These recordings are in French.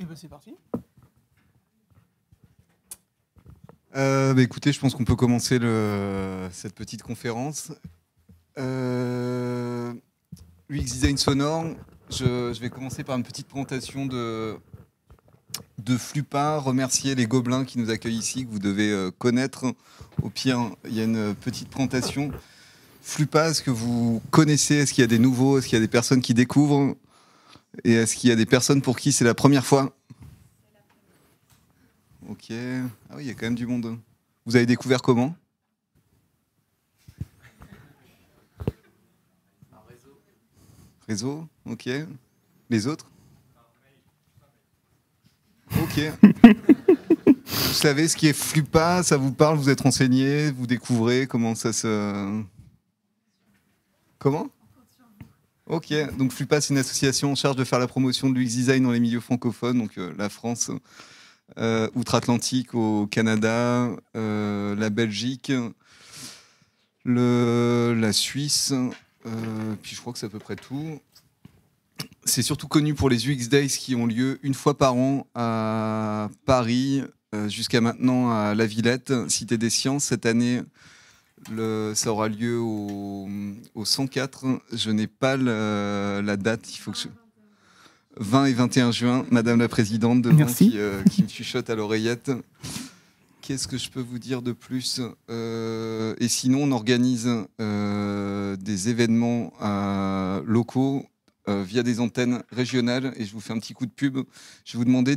Et ben c'est parti. Écoutez, je pense qu'on peut commencer cette petite conférence. UX Design sonore, je vais commencer par une petite présentation de Flupa, remercier les gobelins qui nous accueillent ici, que vous devez connaître. Au pire, il y a une petite présentation. Flupa, est-ce que vous connaissez? Est-ce qu'il y a des nouveaux? Est-ce qu'il y a des personnes qui découvrent? Et est-ce qu'il y a des personnes pour qui c'est la première fois? Ok. Ah oui, il y a quand même du monde. Vous avez découvert comment? Réseau, ok. Les autres? Ok. Vous savez ce qui est Flupa? Ça vous parle? Vous êtes renseigné? Vous découvrez comment ça se... Comment? Ok. Donc Flupa, c'est une association en charge de faire la promotion de l'UX design dans les milieux francophones, donc la France, outre-Atlantique, au Canada, la Belgique, la Suisse, puis je crois que c'est à peu près tout. C'est surtout connu pour les UX Days qui ont lieu une fois par an à Paris, jusqu'à maintenant à La Villette, Cité des Sciences. Cette année, ça aura lieu au 104. Je n'ai pas la date. Il faut que 20 et 21 juin, Madame la Présidente, devant, qui me chuchote à l'oreillette. Qu'est-ce que je peux vous dire de plus? Et sinon, on organise des événements locaux via des antennes régionales. Et je vous fais un petit coup de pub. Je vais vous demander,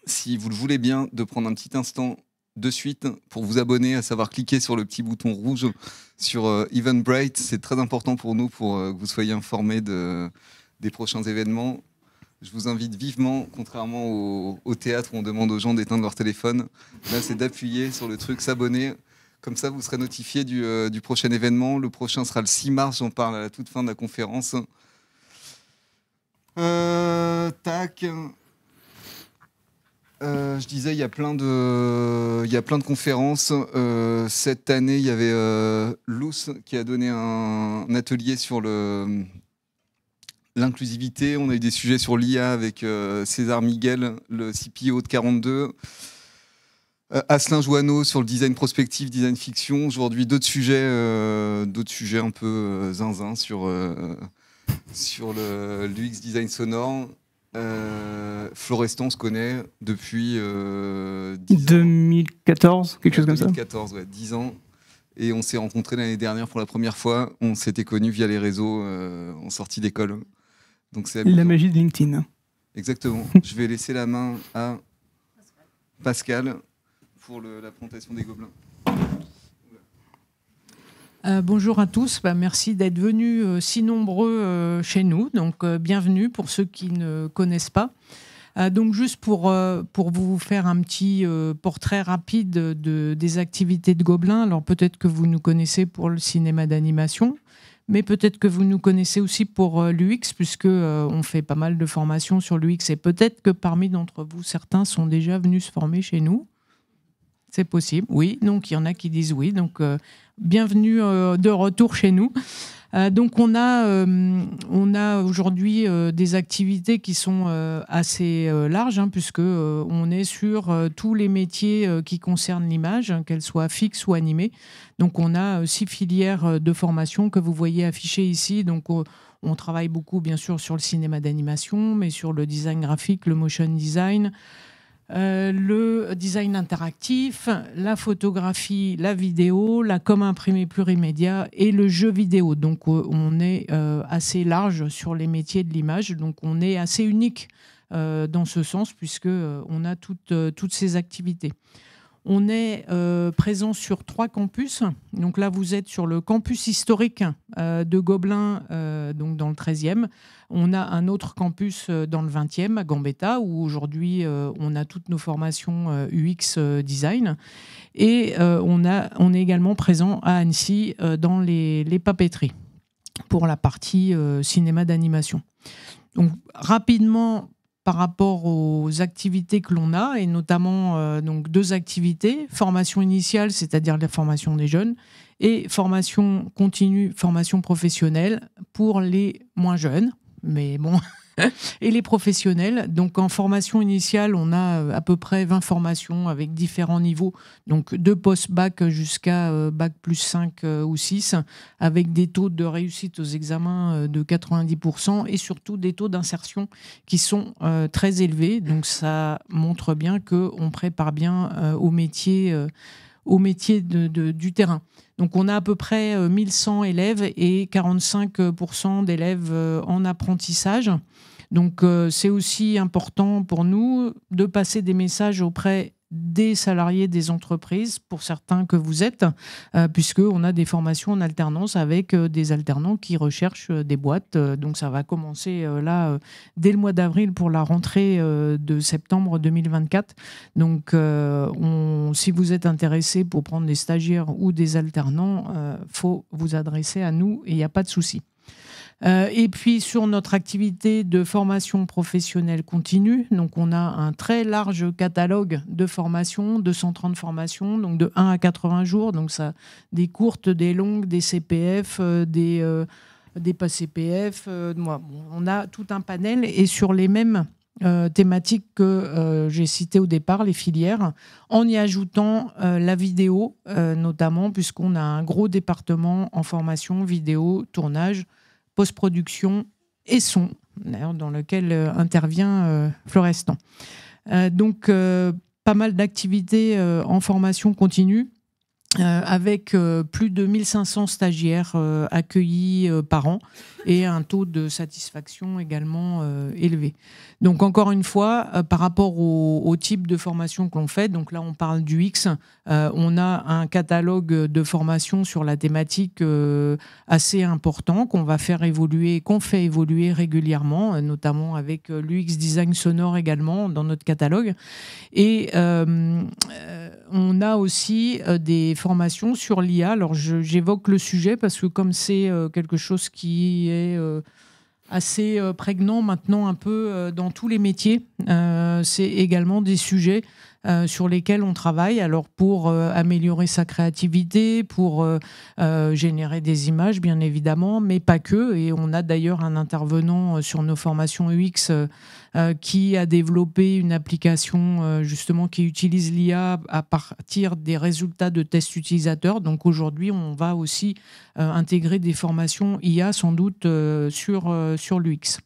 si vous le voulez bien, de prendre un petit instant de suite pour vous abonner, à savoir cliquer sur le petit bouton rouge sur Eventbrite. C'est très important pour nous, pour que vous soyez informés des prochains événements. Je vous invite vivement, contrairement au théâtre où on demande aux gens d'éteindre leur téléphone, là c'est d'appuyer sur le truc s'abonner. Comme ça, vous serez notifié du prochain événement. Le prochain sera le 6 mars, j'en parle à la toute fin de la conférence. Tac. Je disais, il y a plein de conférences. Cette année, il y avait Luce qui a donné un atelier sur l'inclusivité. On a eu des sujets sur l'IA avec César Miguel, le CPO de 42. Asselin Joanneau sur le design prospectif, design fiction. Aujourd'hui, d'autres sujets un peu zinzin sur l'UX design sonore. Florestan, on se connaît depuis 2014, quelque chose comme ça. 2014, ouais, 10 ans. Et on s'est rencontrés l'année dernière pour la première fois. On s'était connus via les réseaux en sortie d'école. Donc c'est la magie de LinkedIn. Exactement. Je vais laisser la main à Pascal pour la présentation des gobelins. Bonjour à tous, merci d'être venus si nombreux chez nous. Donc bienvenue pour ceux qui ne connaissent pas. Donc juste pour vous faire un petit portrait rapide des activités de Gobelins. Alors peut-être que vous nous connaissez pour le cinéma d'animation, mais peut-être que vous nous connaissez aussi pour l'UX, puisque on fait pas mal de formations sur l'UX, et peut-être que parmi d'entre vous, certains sont déjà venus se former chez nous. C'est possible, oui. Donc il y en a qui disent oui. Donc bienvenue de retour chez nous. Donc on a aujourd'hui des activités qui sont assez larges, puisque on est sur tous les métiers qui concernent l'image, qu'elles soient fixes ou animées. Donc on a 6 filières de formation que vous voyez affichées ici. Donc on travaille beaucoup bien sûr sur le cinéma d'animation, mais sur le design graphique, le motion design, le design interactif, la photographie, la vidéo, la com imprimée plurimédia et le jeu vidéo. Donc on est assez large sur les métiers de l'image. Donc on est assez unique dans ce sens, puisque on a toutes ces activités. On est présent sur 3 campus. Donc là, vous êtes sur le campus historique de Gobelins, donc dans le 13e. On a un autre campus dans le 20e, à Gambetta, où aujourd'hui, on a toutes nos formations UX design. Et on est également présent à Annecy dans les papeteries, pour la partie cinéma d'animation. Donc rapidement, par rapport aux activités que l'on a, et notamment donc 2 activités, formation initiale, c'est-à-dire la formation des jeunes, et formation continue, formation professionnelle pour les moins jeunes. Mais bon, et les professionnels. Donc en formation initiale, on a à peu près 20 formations avec différents niveaux, donc de post-bac jusqu'à bac plus 5 ou 6, avec des taux de réussite aux examens de 90% et surtout des taux d'insertion qui sont très élevés. Donc ça montre bien qu'on prépare bien au métier du terrain. Donc on a à peu près 1100 élèves et 45% d'élèves en apprentissage. Donc c'est aussi important pour nous de passer des messages auprès des salariés des entreprises, pour certains que vous êtes, puisqu'on a des formations en alternance avec des alternants qui recherchent des boîtes. Donc ça va commencer là dès le mois d'avril pour la rentrée de septembre 2024. Donc si vous êtes intéressé pour prendre des stagiaires ou des alternants, faut vous adresser à nous et il n'y a pas de souci. Et puis sur notre activité de formation professionnelle continue, donc on a un très large catalogue de formations, 230 formations, donc de 1 à 80 jours, donc ça, des courtes, des longues, des CPF, des pas CPF. On a tout un panel et sur les mêmes thématiques que j'ai citées au départ, les filières, en y ajoutant la vidéo notamment, puisqu'on a un gros département en formation vidéo, tournage, post-production et son, d'ailleurs, dans lequel intervient Florestan. Donc, pas mal d'activités en formation continue, avec plus de 1500 stagiaires accueillis par an et un taux de satisfaction également élevé. Donc encore une fois, par rapport au type de formation qu'on fait, donc là on parle du X, on a un catalogue de formations sur la thématique assez important qu'on va faire évoluer, qu'on fait évoluer régulièrement, notamment avec l'UX design sonore également dans notre catalogue. Et on a aussi des formations sur l'IA. Alors j'évoque le sujet parce que comme c'est quelque chose qui est assez prégnant maintenant un peu dans tous les métiers, c'est également des sujets sur lesquels on travaille, alors pour améliorer sa créativité, pour générer des images bien évidemment, mais pas que. Et on a d'ailleurs un intervenant sur nos formations UX qui a développé une application justement qui utilise l'IA à partir des résultats de tests utilisateurs. Donc aujourd'hui, on va aussi intégrer des formations IA sans doute sur l'UX.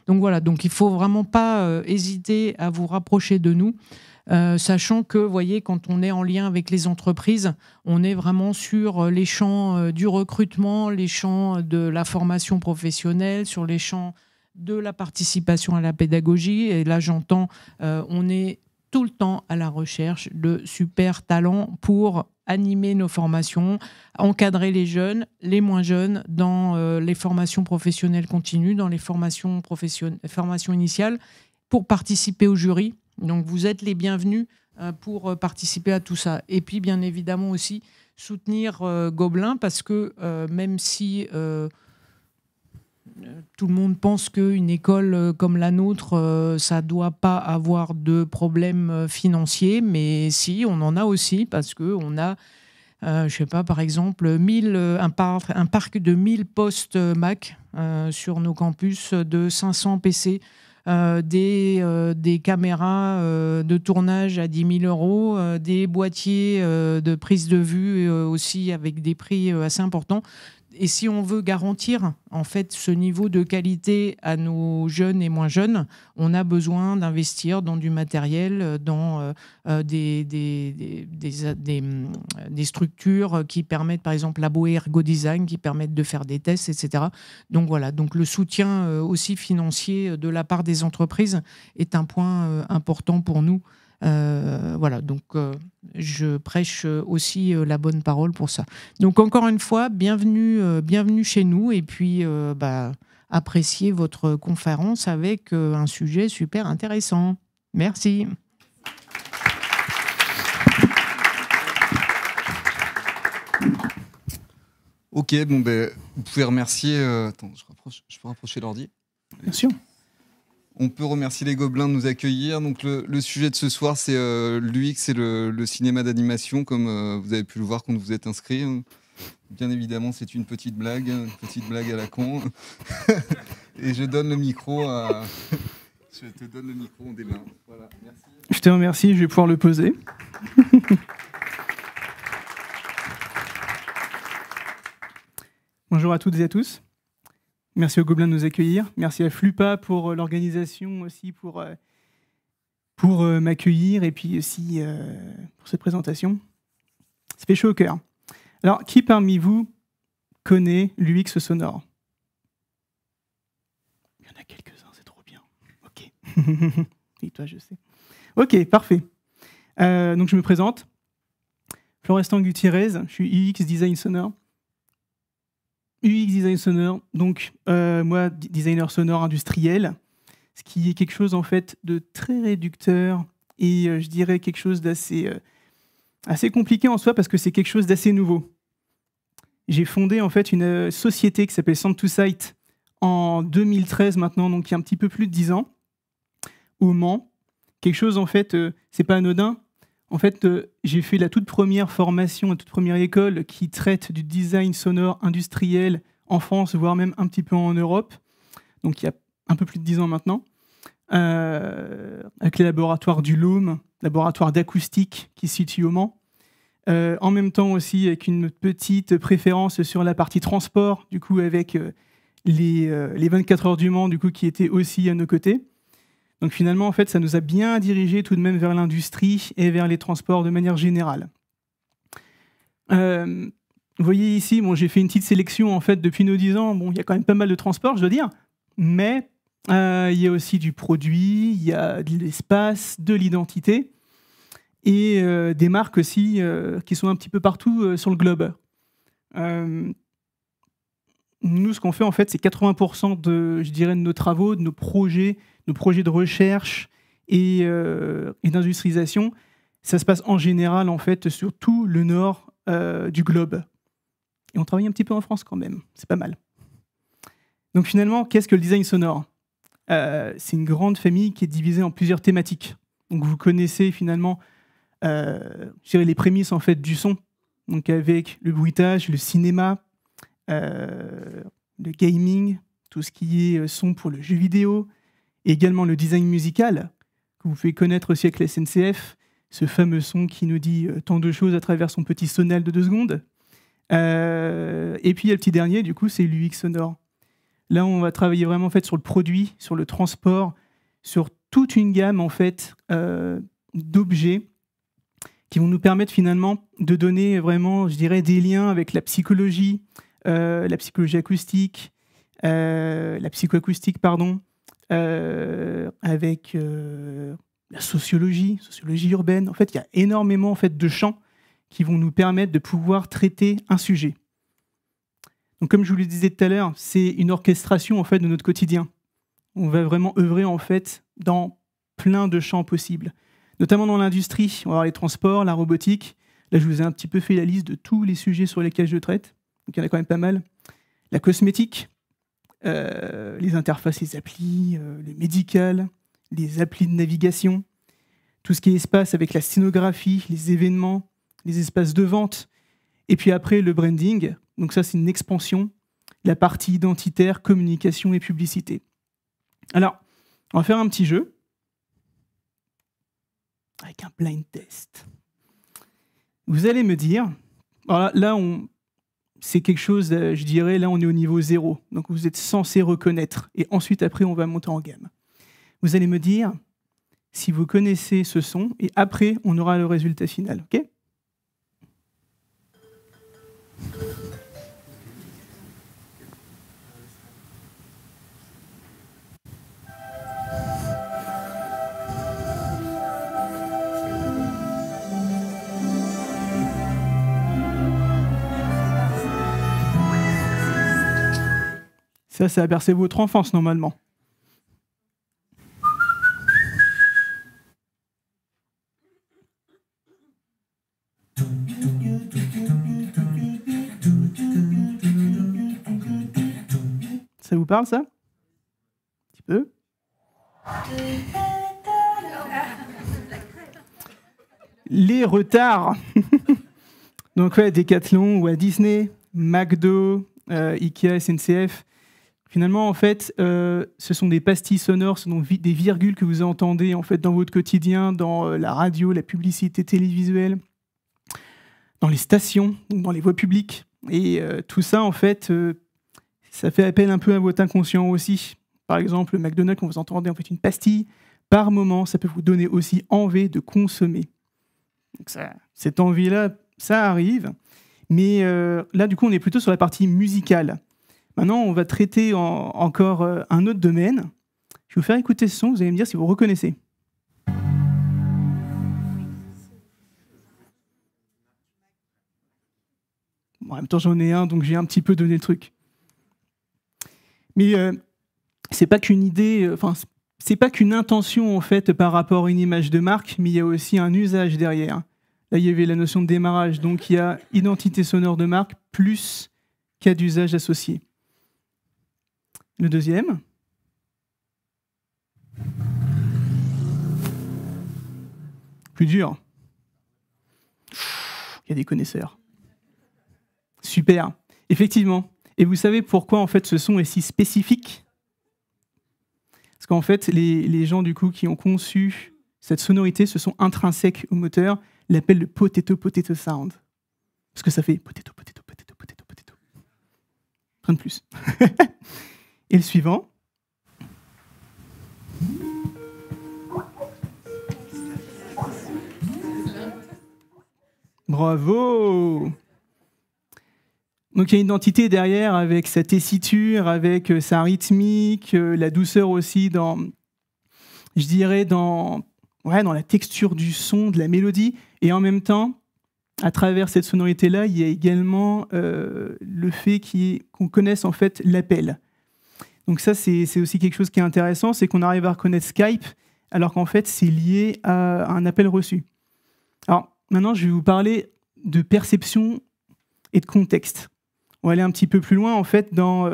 Donc voilà, donc il ne faut vraiment pas hésiter à vous rapprocher de nous. Sachant que, vous voyez, quand on est en lien avec les entreprises, on est vraiment sur les champs du recrutement, les champs de la formation professionnelle, sur les champs de la participation à la pédagogie. Et là, j'entends, on est tout le temps à la recherche de super talents pour animer nos formations, encadrer les jeunes, les moins jeunes dans les formations professionnelles continues, dans les formations initiales, pour participer au jury. Donc, vous êtes les bienvenus pour participer à tout ça. Et puis, bien évidemment aussi, soutenir Gobelin, parce que même si tout le monde pense qu'une école comme la nôtre, ça ne doit pas avoir de problèmes financiers, mais si, on en a aussi, parce qu'on a, je ne sais pas, par exemple, un parc de 1000 postes Mac sur nos campus, de 500 PC, des caméras de tournage à 10 000 euros, des boîtiers de prise de vue aussi avec des prix assez importants. Et si on veut garantir en fait ce niveau de qualité à nos jeunes et moins jeunes, on a besoin d'investir dans du matériel, dans des structures qui permettent, par exemple, Labo Ergo Design, qui permettent de faire des tests, etc. Donc voilà, donc le soutien aussi financier de la part des entreprises est un point important pour nous. Voilà, donc je prêche aussi la bonne parole pour ça. Donc encore une fois, bienvenue chez nous et puis appréciez votre conférence avec un sujet super intéressant. Merci. Ok, bon ben, vous pouvez remercier. Attends, je peux rapprocher l'ordi. Bien sûr. On peut remercier les Gobelins de nous accueillir. Donc le sujet de ce soir, c'est l'UX et le cinéma d'animation, comme vous avez pu le voir quand vous êtes inscrits. Bien évidemment, c'est une petite blague à la con. Et je donne le micro à... Je te donne le micro, on démarre. Voilà, merci. Je te remercie, je vais pouvoir le poser. Bonjour à toutes et à tous. Merci au Gobelin de nous accueillir. Merci à Flupa pour l'organisation aussi, pour m'accueillir et puis aussi pour cette présentation. Ça fait chaud au cœur. Alors, qui parmi vous connaît l'UX sonore? Il y en a quelques-uns, c'est trop bien. Ok. Et toi, je sais. Ok, parfait. Donc, je me présente. Florestan Gutiérrez, je suis UX Design Sonore. UX Design Sonore, donc moi, designer sonore industriel, ce qui est quelque chose en fait de très réducteur et je dirais quelque chose d'assez assez compliqué en soi parce que c'est quelque chose d'assez nouveau. J'ai fondé en fait une société qui s'appelle Sound2Sight en 2013 maintenant, donc il y a un petit peu plus de 10 ans, au Mans. Quelque chose en fait, c'est pas anodin. En fait, j'ai fait la toute première formation, la toute première école qui traite du design sonore industriel en France, voire même un petit peu en Europe. Donc il y a un peu plus de 10 ans maintenant, avec les laboratoires du Loom, laboratoire d'acoustique qui se situe au Mans. En même temps aussi avec une petite préférence sur la partie transport, du coup avec les 24 heures du Mans, du coup, qui étaient aussi à nos côtés. Donc finalement, en fait, ça nous a bien dirigé tout de même vers l'industrie et vers les transports de manière générale. Vous voyez ici, bon, j'ai fait une petite sélection en fait depuis nos 10 ans. Bon, il y a quand même pas mal de transports, je dois dire, mais il y a aussi du produit, il y a de l'espace, de l'identité et des marques aussi qui sont un petit peu partout sur le globe. Nous, ce qu'on fait en fait, c'est 80% de nos travaux, de nos projets de recherche et d'industrialisation. Ça se passe en général en fait sur tout le nord du globe. Et on travaille un petit peu en France quand même, c'est pas mal. Donc finalement, qu'est-ce que le design sonore? C'est une grande famille qui est divisée en plusieurs thématiques. Donc vous connaissez finalement les prémices en fait du son, donc avec le bruitage, le cinéma, le gaming, tout ce qui est son pour le jeu vidéo, et également le design musical, que vous pouvez connaître aussi avec la SNCF, ce fameux son qui nous dit tant de choses à travers son petit sonal de 2 secondes. Et puis il y a le petit dernier, du coup, c'est l'UX sonore. Là, on va travailler vraiment en fait, sur le produit, sur le transport, sur toute une gamme en fait, d'objets qui vont nous permettre finalement de donner vraiment, je dirais, des liens avec la psychologie acoustique, la psychoacoustique, pardon, avec la sociologie urbaine. En fait, il y a énormément en fait, de champs qui vont nous permettre de pouvoir traiter un sujet. Donc, comme je vous le disais tout à l'heure, c'est une orchestration en fait, de notre quotidien. On va vraiment œuvrer en fait, dans plein de champs possibles, notamment dans l'industrie. On va avoir les transports, la robotique. Là, je vous ai un petit peu fait la liste de tous les sujets sur lesquels je traite. Donc, il y en a quand même pas mal. La cosmétique, les interfaces, les applis, le médical, les applis de navigation, tout ce qui est espace avec la scénographie, les événements, les espaces de vente. Et puis après, le branding. Donc ça, c'est une expansion. La partie identitaire, communication et publicité. Alors, on va faire un petit jeu avec un blind test. Vous allez me dire... Alors là, c'est quelque chose, je dirais, là, on est au niveau 0. Donc, vous êtes censé reconnaître. Et ensuite, après, on va monter en gamme. Vous allez me dire si vous connaissez ce son. Et après, on aura le résultat final. OK ? Ça a bercé votre enfance, normalement. Ça vous parle, ça? Un petit peu. Les retards. Donc, ouais, Decathlon ou à Disney, McDo, Ikea, SNCF. Finalement, en fait, ce sont des pastilles sonores, ce sont des virgules que vous entendez en fait dans votre quotidien, dans la radio, la publicité télévisuelle, dans les stations, dans les voies publiques. Et tout ça, en fait, ça fait appel un peu à votre inconscient aussi. Par exemple, le McDonald's, quand vous entendez en fait une pastille, par moment, ça peut vous donner aussi envie de consommer. Donc cette envie-là, ça arrive. Mais là, du coup, on est plutôt sur la partie musicale. Maintenant, on va traiter encore un autre domaine. Je vais vous faire écouter ce son, vous allez me dire si vous reconnaissez. Bon, en même temps, j'en ai un, donc j'ai un petit peu donné le truc. Mais c'est pas qu'une idée, c'est pas qu'une intention en fait par rapport à une image de marque, mais il y a aussi un usage derrière. Là, il y avait la notion de démarrage, donc il y a identité sonore de marque plus cas d'usage associé. Le deuxième. Plus dur. Il y a des connaisseurs. Super. Effectivement. Et vous savez pourquoi en fait ce son est si spécifique? Parce qu'en fait, les gens du coup qui ont conçu cette sonorité, ce son intrinsèque au moteur, l'appellent le potato sound. Parce que ça fait potato. Rien de plus. Et le suivant. Bravo! Donc il y a une identité derrière avec sa tessiture, avec sa rythmique, la douceur aussi dans la texture du son, de la mélodie. Et en même temps, à travers cette sonorité-là, il y a également le fait qu'on connaisse en fait l'appel. Donc ça, c'est aussi quelque chose qui est intéressant, c'est qu'on arrive à reconnaître Skype, alors qu'en fait, c'est lié à un appel reçu. Alors maintenant, je vais vous parler de perception et de contexte. On va aller un petit peu plus loin, en fait, dans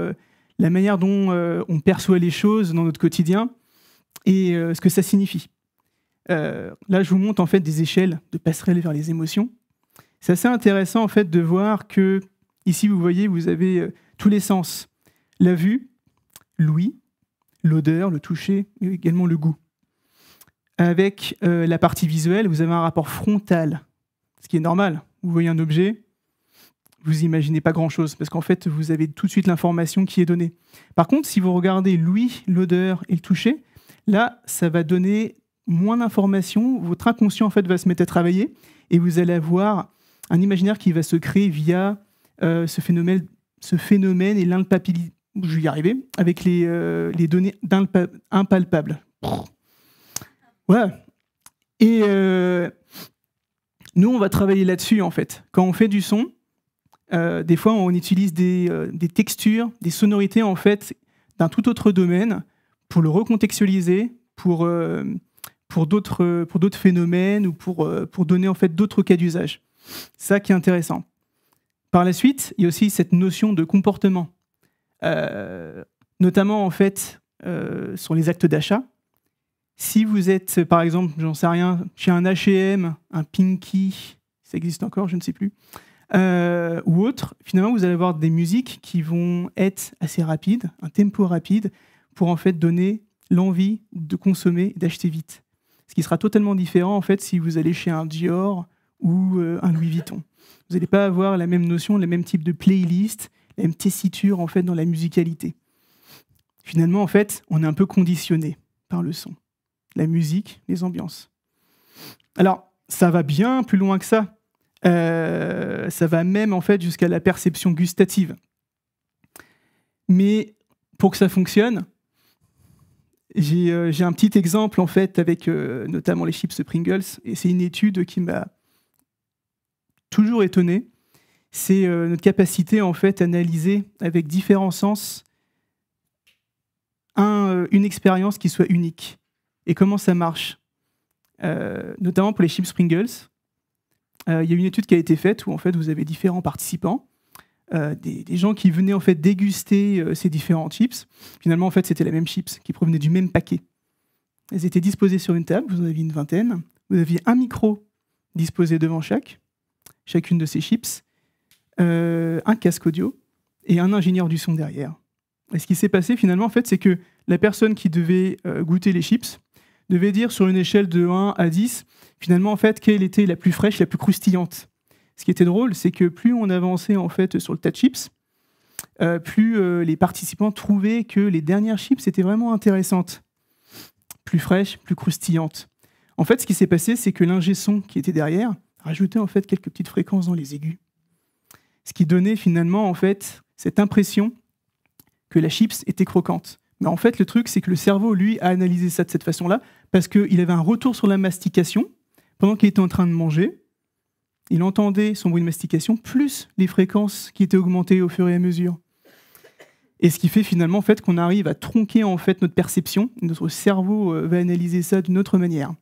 la manière dont on perçoit les choses dans notre quotidien et ce que ça signifie. Là, je vous montre en fait des échelles de passerelles vers les émotions. C'est assez intéressant en fait de voir que ici, vous voyez, vous avez tous les sens. La vue, l'ouïe, l'odeur, le toucher, et également le goût. Avec la partie visuelle, vous avez un rapport frontal, ce qui est normal. Vous voyez un objet, vous imaginez pas grand-chose, parce qu'en fait, vous avez tout de suite l'information qui est donnée. Par contre, si vous regardez l'ouïe, l'odeur et le toucher, là, ça va donner moins d'informations. Votre inconscient, en fait, va se mettre à travailler, et vous allez avoir un imaginaire qui va se créer via ce phénomène et l'impalpabilité. Je vais y arriver, avec les données impalpables. Ouais. Et nous, on va travailler là-dessus, en fait. Quand on fait du son, des fois, on utilise des textures, des sonorités, en fait, d'un tout autre domaine pour le recontextualiser, pour d'autres phénomènes ou pour donner, en fait, d'autres cas d'usage. Ça qui est intéressant. Par la suite, il y a aussi cette notion de comportement. Notamment, en fait, sur les actes d'achat. Si vous êtes, par exemple, j'en sais rien, chez un H&M, un Pinky, ça existe encore, je ne sais plus, ou autre, finalement, vous allez avoir des musiques qui vont être assez rapides, un tempo rapide, pour en fait donner l'envie de consommer, d'acheter vite. Ce qui sera totalement différent, en fait, si vous allez chez un Dior ou un Louis Vuitton. Vous n'allez pas avoir la même notion, le même type de playlist, la même tessiture, en fait, dans la musicalité. Finalement, en fait, on est un peu conditionné par le son. La musique, les ambiances. Alors, ça va bien plus loin que ça. Ça va même en fait jusqu'à la perception gustative. Mais pour que ça fonctionne, j'ai un petit exemple en fait avec notamment les chips Pringles, et c'est une étude qui m'a toujours étonné. C'est notre capacité en fait à analyser avec différents sens une expérience qui soit unique. Et comment ça marche, notamment pour les chips Pringles. Il y a une étude qui a été faite où en fait vous avez différents participants, des gens qui venaient en fait déguster ces différents chips. Finalement en fait c'était la même chips qui provenaient du même paquet. Elles étaient disposées sur une table, vous en aviez une vingtaine. Vous aviez un micro disposé devant chacune de ces chips, un casque audio et un ingénieur du son derrière. Et ce qui s'est passé finalement, en fait, c'est que la personne qui devait goûter les chips devait dire sur une échelle de 1 à 10, finalement, en fait, quelle était la plus fraîche, la plus croustillante. Ce qui était drôle, c'est que plus on avançait en fait sur le tas de chips, plus les participants trouvaient que les dernières chips étaient vraiment intéressantes, plus fraîches, plus croustillantes. En fait, ce qui s'est passé, c'est que l'ingé son qui était derrière rajoutait en fait quelques petites fréquences dans les aigus, ce qui donnait finalement en fait cette impression que la chips était croquante. Mais en fait, le truc, c'est que le cerveau, lui, a analysé ça de cette façon-là parce qu'il avait un retour sur la mastication pendant qu'il était en train de manger. Il entendait son bruit de mastication plus les fréquences qui étaient augmentées au fur et à mesure. Et ce qui fait finalement en fait, qu'on arrive à tronquer en fait, notre perception. Notre cerveau va analyser ça d'une autre manière.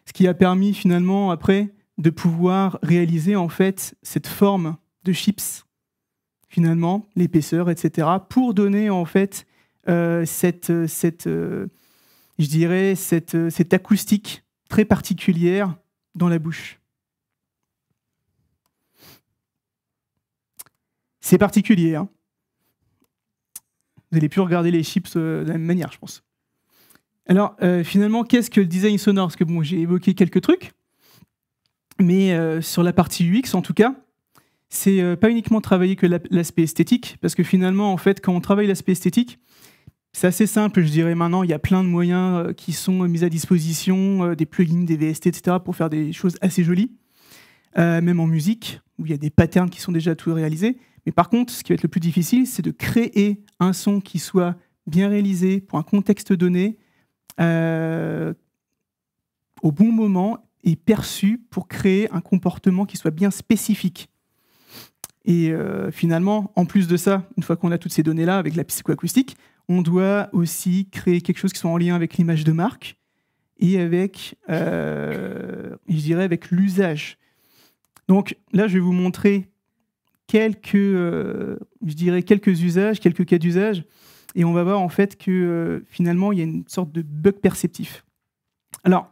Ce qui a permis finalement après de pouvoir réaliser en fait, cette forme de chips, finalement, l'épaisseur, etc., pour donner en fait cette acoustique très particulière dans la bouche. C'est particulier, hein. Vous allez plus regarder les chips de la même manière, je pense. Alors, finalement, qu'est-ce que le design sonore? Parce que bon, j'ai évoqué quelques trucs, mais sur la partie UX, en tout cas, c'est pas uniquement travailler que l'aspect esthétique, parce que finalement, en fait, quand on travaille l'aspect esthétique, c'est assez simple, je dirais maintenant, il y a plein de moyens qui sont mis à disposition, des plugins, des VST, etc., pour faire des choses assez jolies, même en musique, où il y a des patterns qui sont déjà tout réalisés. Mais par contre, ce qui va être le plus difficile, c'est de créer un son qui soit bien réalisé pour un contexte donné, au bon moment et perçu pour créer un comportement qui soit bien spécifique. Et finalement, en plus de ça, une fois qu'on a toutes ces données-là avec la psychoacoustique, on doit aussi créer quelque chose qui soit en lien avec l'image de marque et avec, je dirais, avec l'usage. Donc là, je vais vous montrer quelques usages, quelques cas d'usage, et on va voir en fait que finalement, il y a une sorte de bug perceptif. Alors,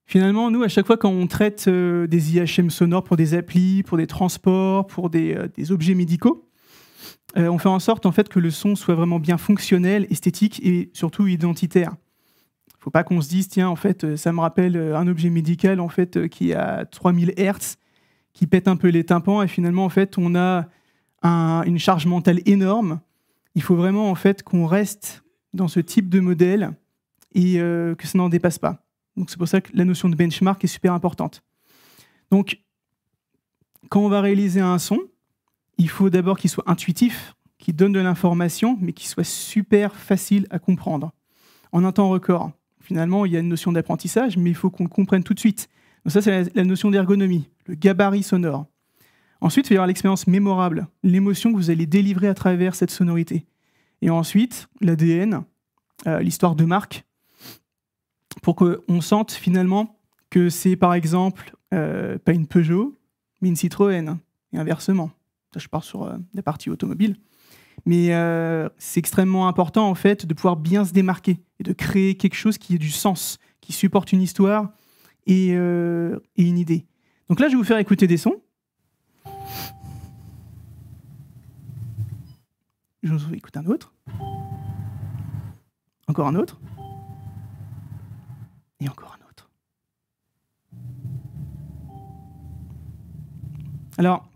finalement, nous, à chaque fois quand on traite des IHM sonores pour des applis, pour des transports, pour des objets médicaux, on fait en sorte en fait, que le son soit vraiment bien fonctionnel, esthétique et surtout identitaire. Il ne faut pas qu'on se dise, tiens, en fait, ça me rappelle un objet médical en fait, qui est à 3000 Hz, qui pète un peu les tympans, et finalement, en fait, on a une charge mentale énorme. Il faut vraiment en fait, qu'on reste dans ce type de modèle et que ça n'en dépasse pas. Donc c'est pour ça que la notion de benchmark est super importante. Donc, quand on va réaliser un son, il faut d'abord qu'il soit intuitif, qu'il donne de l'information, mais qu'il soit super facile à comprendre, en un temps record. Finalement, il y a une notion d'apprentissage, mais il faut qu'on le comprenne tout de suite. Donc ça, c'est la notion d'ergonomie, le gabarit sonore. Ensuite, il va y avoir l'expérience mémorable, l'émotion que vous allez délivrer à travers cette sonorité. Et ensuite, l'ADN, l'histoire de marque, pour qu'on sente finalement que c'est par exemple pas une Peugeot, mais une Citroën, et inversement. Là, je pars sur la partie automobile. Mais c'est extrêmement important en fait de pouvoir bien se démarquer et de créer quelque chose qui ait du sens, qui supporte une histoire et une idée. Donc là, je vais vous faire écouter des sons. Je vous écoute un autre. Encore un autre. Et encore un autre. Alors,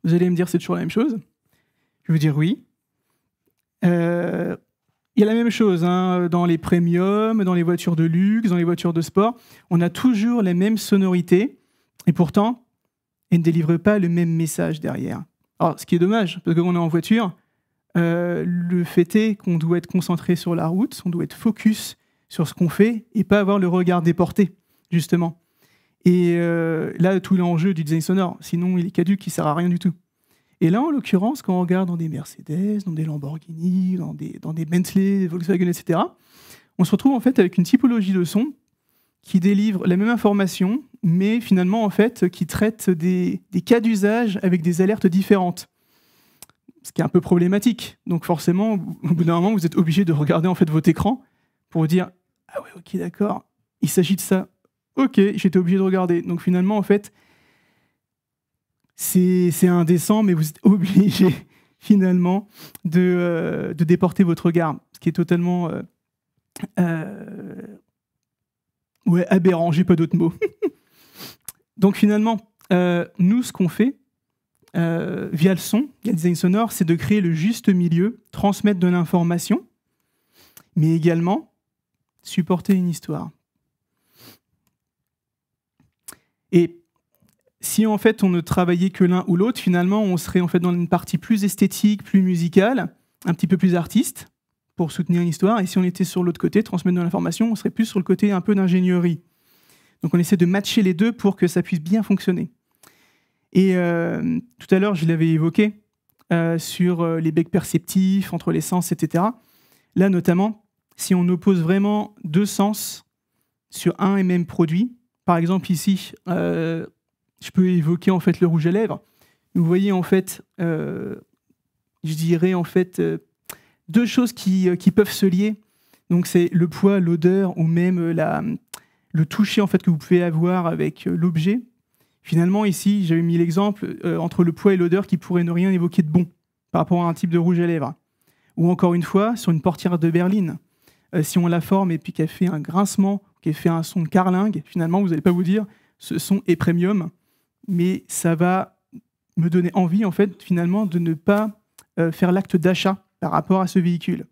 vous allez me dire c'est toujours la même chose. Je vais vous dire oui. Il y a la même chose hein, dans les premiums, dans les voitures de luxe, dans les voitures de sport. On a toujours la même sonorité et pourtant, elle ne délivre pas le même message derrière. Alors, ce qui est dommage, parce que quand on est en voiture, le fait est qu'on doit être concentré sur la route, on doit être focus sur ce qu'on fait et pas avoir le regard déporté, justement. Et là, tout l'enjeu du design sonore, sinon il est caduque, il ne sert à rien du tout. Et là, en l'occurrence, quand on regarde dans des Mercedes, dans des Lamborghini, dans des Bentley, Volkswagen, etc., on se retrouve en fait avec une typologie de son qui délivre la même information, mais finalement, en fait, qui traite des cas d'usage avec des alertes différentes. Ce qui est un peu problématique. Donc forcément, au bout d'un moment, vous êtes obligé de regarder en fait votre écran pour vous dire « Ah ouais, ok, d'accord, il s'agit de ça. Ok, j'étais obligé de regarder. » Donc finalement, en fait, c'est indécent, mais vous êtes obligé finalement de déporter votre regard, ce qui est totalement aberrant, j'ai pas d'autres mots. Donc finalement, nous, ce qu'on fait via le son, via le design sonore, c'est de créer le juste milieu, transmettre de l'information, mais également supporter une histoire. Et si en fait on ne travaillait que l'un ou l'autre, finalement on serait en fait dans une partie plus esthétique, plus musicale, un petit peu plus artiste pour soutenir une histoire. Et si on était sur l'autre côté, transmettre de l'information, on serait plus sur le côté un peu d'ingénierie. Donc on essaie de matcher les deux pour que ça puisse bien fonctionner. Et tout à l'heure, je l'avais évoqué sur les becs perceptifs, entre les sens, etc. Là, notamment, si on oppose vraiment deux sens sur un et même produit, par exemple ici, je peux évoquer en fait le rouge à lèvres. Vous voyez en fait, je dirais en fait deux choses qui peuvent se lier. Donc c'est le poids, l'odeur ou même le toucher en fait que vous pouvez avoir avec l'objet. Finalement, ici, j'avais mis l'exemple entre le poids et l'odeur qui pourrait ne rien évoquer de bon par rapport à un type de rouge à lèvres. Ou encore une fois, sur une portière de berline, si on la forme et puis qu'elle fait un grincement, qu'elle fait un son de carlingue, finalement, vous n'allez pas vous dire ce son est premium, mais ça va me donner envie, en fait, finalement, de ne pas faire l'acte d'achat par rapport à ce véhicule.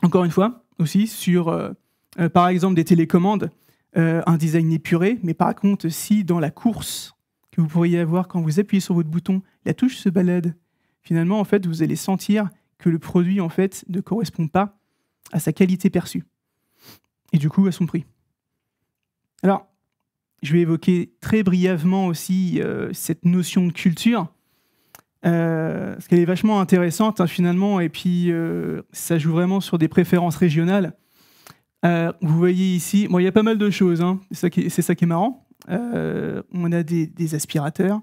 Encore une fois, aussi, sur, par exemple, des télécommandes, un design épuré, mais par contre, si dans la course que vous pourriez avoir quand vous appuyez sur votre bouton, la touche se balade, finalement, en fait, vous allez sentir que le produit, en fait, ne correspond pas à sa qualité perçue et du coup à son prix. Alors, je vais évoquer très brièvement aussi cette notion de culture, parce qu'elle est vachement intéressante, hein, finalement, et puis ça joue vraiment sur des préférences régionales. Vous voyez ici, bon, il y a pas mal de choses, hein. C'est ça qui est marrant. On a des aspirateurs,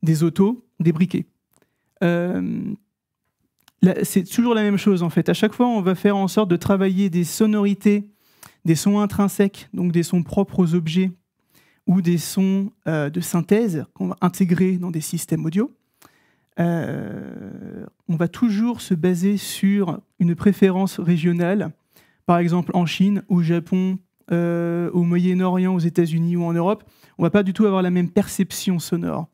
des autos, des briquets. C'est toujours la même chose en fait. À chaque fois, on va faire en sorte de travailler des sonorités, des sons intrinsèques, donc des sons propres aux objets, ou des sons de synthèse qu'on va intégrer dans des systèmes audio. On va toujours se baser sur une préférence régionale. Par exemple, en Chine, au Japon, au Moyen-Orient, aux États-Unis ou en Europe, on ne va pas du tout avoir la même perception sonore.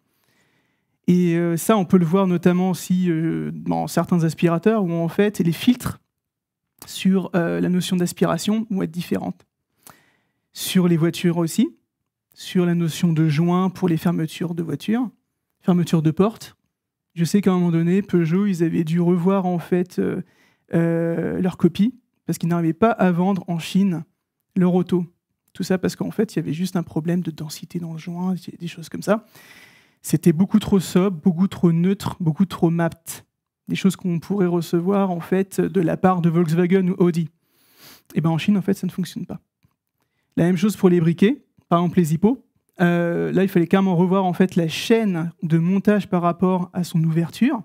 Et ça, on peut le voir notamment aussi dans certains aspirateurs où en fait, les filtres sur la notion d'aspiration vont être différentes. Sur les voitures aussi, sur la notion de joint pour les fermetures de voitures, fermetures de portes. Je sais qu'à un moment donné, Peugeot, ils avaient dû revoir en fait leur copie parce qu'ils n'arrivaient pas à vendre en Chine leur auto. Tout ça parce qu'en fait, il y avait juste un problème de densité dans le joint, des choses comme ça. C'était beaucoup trop sobre, beaucoup trop neutre, beaucoup trop mat. Des choses qu'on pourrait recevoir en fait de la part de Volkswagen ou Audi. Et ben en Chine, en fait, ça ne fonctionne pas. La même chose pour les briquets, par exemple les Zippo. Là, il fallait carrément revoir en fait la chaîne de montage par rapport à son ouverture.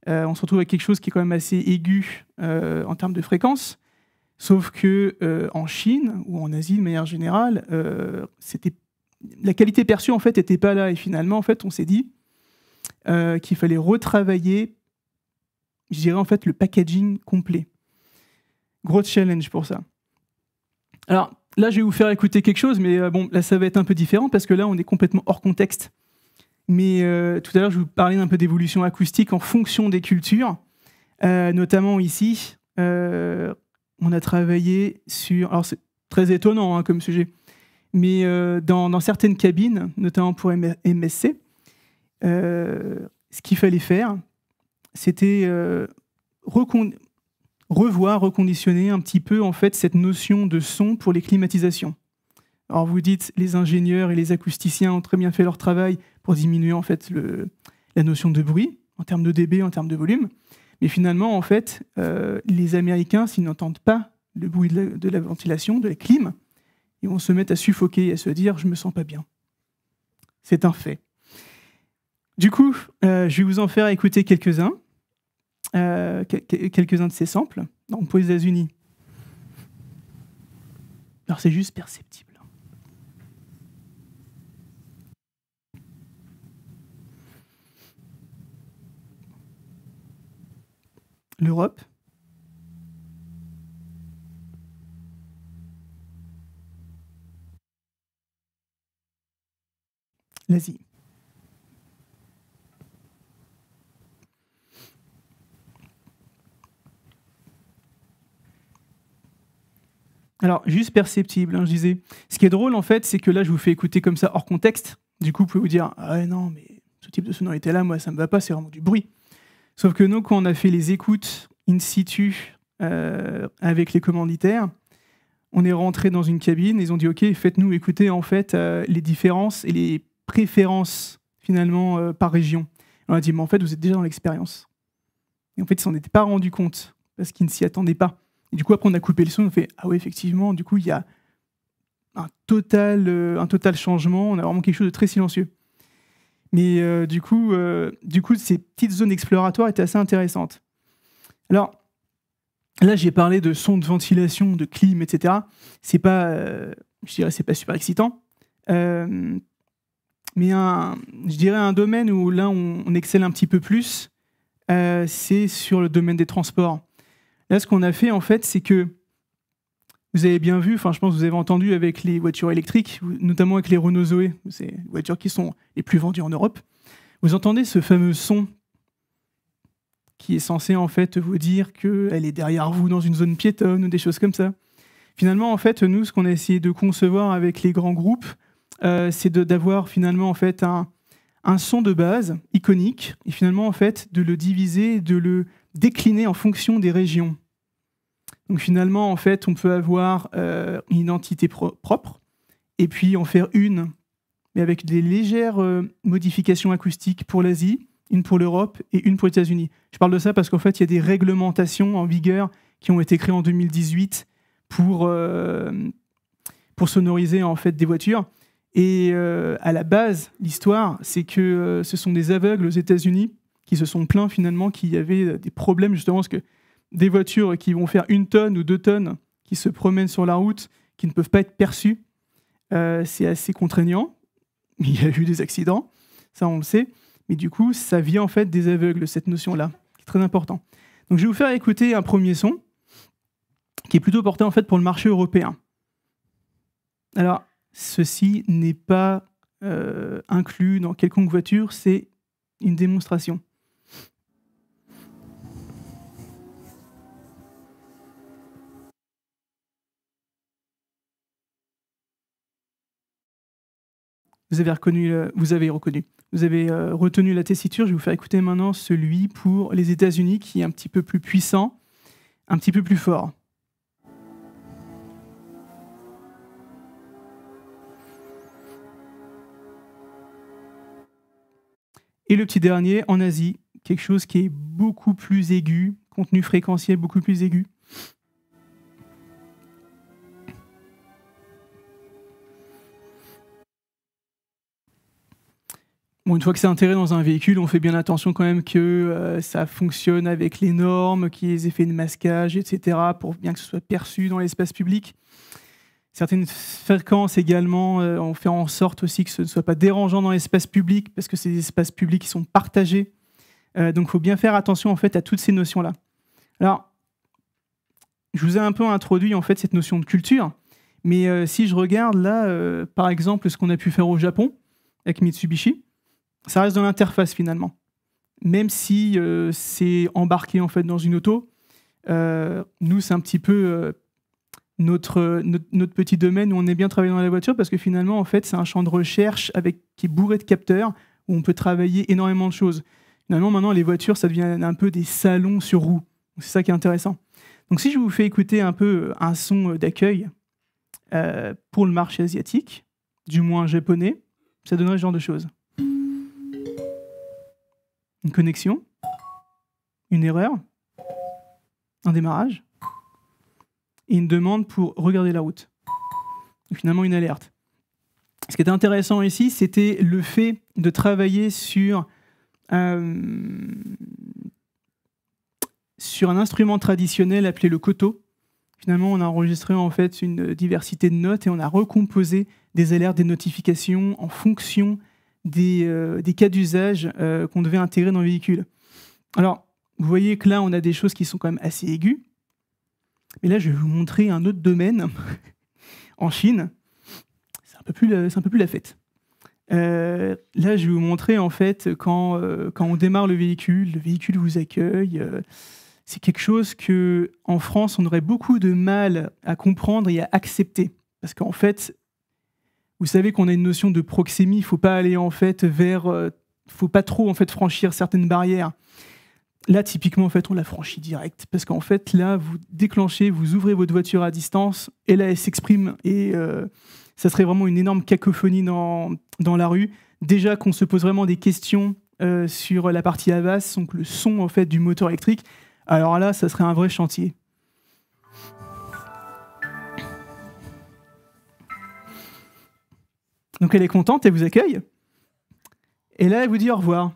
On se retrouve avec quelque chose qui est quand même assez aigu en termes de fréquence. Sauf que en Chine ou en Asie de manière générale, la qualité perçue en fait n'était pas là. Et finalement, en fait, on s'est dit qu'il fallait retravailler, je dirais en fait, le packaging complet. Gros challenge pour ça. Alors là, je vais vous faire écouter quelque chose, mais bon, là, ça va être un peu différent parce que là, on est complètement hors contexte. Mais tout à l'heure, je vous parlais d'un peu d'évolution acoustique en fonction des cultures. Notamment ici, on a travaillé sur... Alors, c'est très étonnant hein, comme sujet. Mais dans certaines cabines, notamment pour MSC, ce qu'il fallait faire, c'était reconditionner un petit peu en fait, cette notion de son pour les climatisations. Alors vous dites, les ingénieurs et les acousticiens ont très bien fait leur travail pour diminuer en fait, la notion de bruit, en termes de dB, en termes de volume. Mais finalement, en fait, les Américains, s'ils n'entendent pas le bruit de la ventilation, de la clim, ils vont se mettre à suffoquer et à se dire « je me sens pas bien ». C'est un fait. Du coup, je vais vous en faire écouter quelques-uns de ces samples. Donc pour les États-Unis. Alors c'est juste perceptible. l'Europe, l'Asie. Alors, juste perceptible, hein, je disais. Ce qui est drôle, en fait, c'est que là, je vous fais écouter comme ça, hors contexte. Du coup, vous pouvez vous dire, ah ouais, non, mais ce type de sonorité-là, moi, ça me va pas, c'est vraiment du bruit. Sauf que nous, quand on a fait les écoutes in situ avec les commanditaires, on est rentré dans une cabine, ils ont dit, OK, faites-nous écouter, en fait, les différences et les préférences, finalement, par région. On a dit, mais en fait, vous êtes déjà dans l'expérience. Et en fait, ils s'en étaient pas rendus compte, parce qu'ils ne s'y attendaient pas. Et du coup, après, on a coupé le son, on fait ah oui, effectivement, du coup, il y a un total changement, on a vraiment quelque chose de très silencieux. Mais du coup, ces petites zones exploratoires étaient assez intéressantes. Alors, là, j'ai parlé de sons de ventilation, de clim, etc. C'est pas, je dirais, c'est pas super excitant. Mais je dirais un domaine où là, on excelle un petit peu plus, c'est sur le domaine des transports. Là, ce qu'on a fait, en fait, c'est que vous avez bien vu, enfin, je pense que vous avez entendu avec les voitures électriques, notamment avec les Renault Zoé, c'est les voitures qui sont les plus vendues en Europe. Vous entendez ce fameux son qui est censé, en fait, vous dire qu'elle est derrière vous dans une zone piétonne ou des choses comme ça. Finalement, en fait, nous, ce qu'on a essayé de concevoir avec les grands groupes, c'est d'avoir finalement, en fait, un son de base iconique et finalement, en fait, de le diviser, de le décliner en fonction des régions. Donc finalement, en fait, on peut avoir une identité propre et puis en faire une, mais avec des légères modifications acoustiques pour l'Asie, une pour l'Europe et une pour les États-Unis. Je parle de ça parce qu'en fait, il y a des réglementations en vigueur qui ont été créées en 2018 pour sonoriser en fait des voitures. Et à la base, l'histoire, c'est que ce sont des aveugles aux États-Unis qui se sont plaints finalement qu'il y avait des problèmes justement parce que des voitures qui vont faire 1 tonne ou 2 tonnes qui se promènent sur la route, qui ne peuvent pas être perçues, c'est assez contraignant. Il y a eu des accidents, ça on le sait, mais du coup ça vient en fait des aveugles, cette notion-là, qui est très important. Donc je vais vous faire écouter un premier son qui est plutôt porté en fait pour le marché européen. Alors ceci n'est pas inclus dans quelconque voiture, c'est une démonstration. Vous avez retenu la tessiture. Je vais vous faire écouter maintenant celui pour les États-Unis qui est un petit peu plus puissant, un petit peu plus fort. Et le petit dernier en Asie, quelque chose qui est beaucoup plus aigu, contenu fréquentiel beaucoup plus aigu. Bon, une fois que c'est intégré dans un véhicule, on fait bien attention quand même que ça fonctionne avec les normes, qu'il y ait des effets de masquage, etc., pour bien que ce soit perçu dans l'espace public. Certaines fréquences également, on fait en sorte aussi que ce ne soit pas dérangeant dans l'espace public, parce que c'est des espaces publics qui sont partagés. Donc il faut bien faire attention en fait, à toutes ces notions-là. Alors, je vous ai un peu introduit en fait, cette notion de culture, mais si je regarde là, par exemple, ce qu'on a pu faire au Japon, avec Mitsubishi, ça reste dans l'interface finalement. Même si c'est embarqué en fait dans une auto, nous c'est un petit peu notre petit domaine où on est bien travaillé dans la voiture parce que finalement en fait c'est un champ de recherche qui est bourré de capteurs où on peut travailler énormément de choses. Finalement maintenant les voitures ça devient un peu des salons sur roues. C'est ça qui est intéressant. Donc si je vous fais écouter un peu un son d'accueil pour le marché asiatique, du moins japonais, ça donnerait ce genre de choses. Une connexion, une erreur, un démarrage et une demande pour regarder la route. Et finalement, une alerte. Ce qui était intéressant ici, c'était le fait de travailler sur un instrument traditionnel appelé le koto. Finalement, on a enregistré en fait une diversité de notes et on a recomposé des alertes, des notifications en fonction des cas d'usage qu'on devait intégrer dans le véhicule. Alors, vous voyez que là, on a des choses qui sont quand même assez aiguës. Mais là, je vais vous montrer un autre domaine en Chine. C'est un peu plus la fête. Là, je vais vous montrer, en fait, quand on démarre le véhicule vous accueille. C'est quelque chose qu'en France, on aurait beaucoup de mal à comprendre et à accepter. Parce qu'en fait, vous savez qu'on a une notion de proxémie. Il ne faut pas aller, en fait, faut pas trop, en fait, franchir certaines barrières. Là, typiquement, en fait, on la franchit direct. Parce qu'en fait, là, vous déclenchez, vous ouvrez votre voiture à distance, et là, elle s'exprime. Et ça serait vraiment une énorme cacophonie dans la rue. Déjà qu'on se pose vraiment des questions sur la partie AVAS, donc le son, en fait, du moteur électrique. Alors là, ça serait un vrai chantier. Donc, elle est contente, elle vous accueille. Et là, elle vous dit au revoir.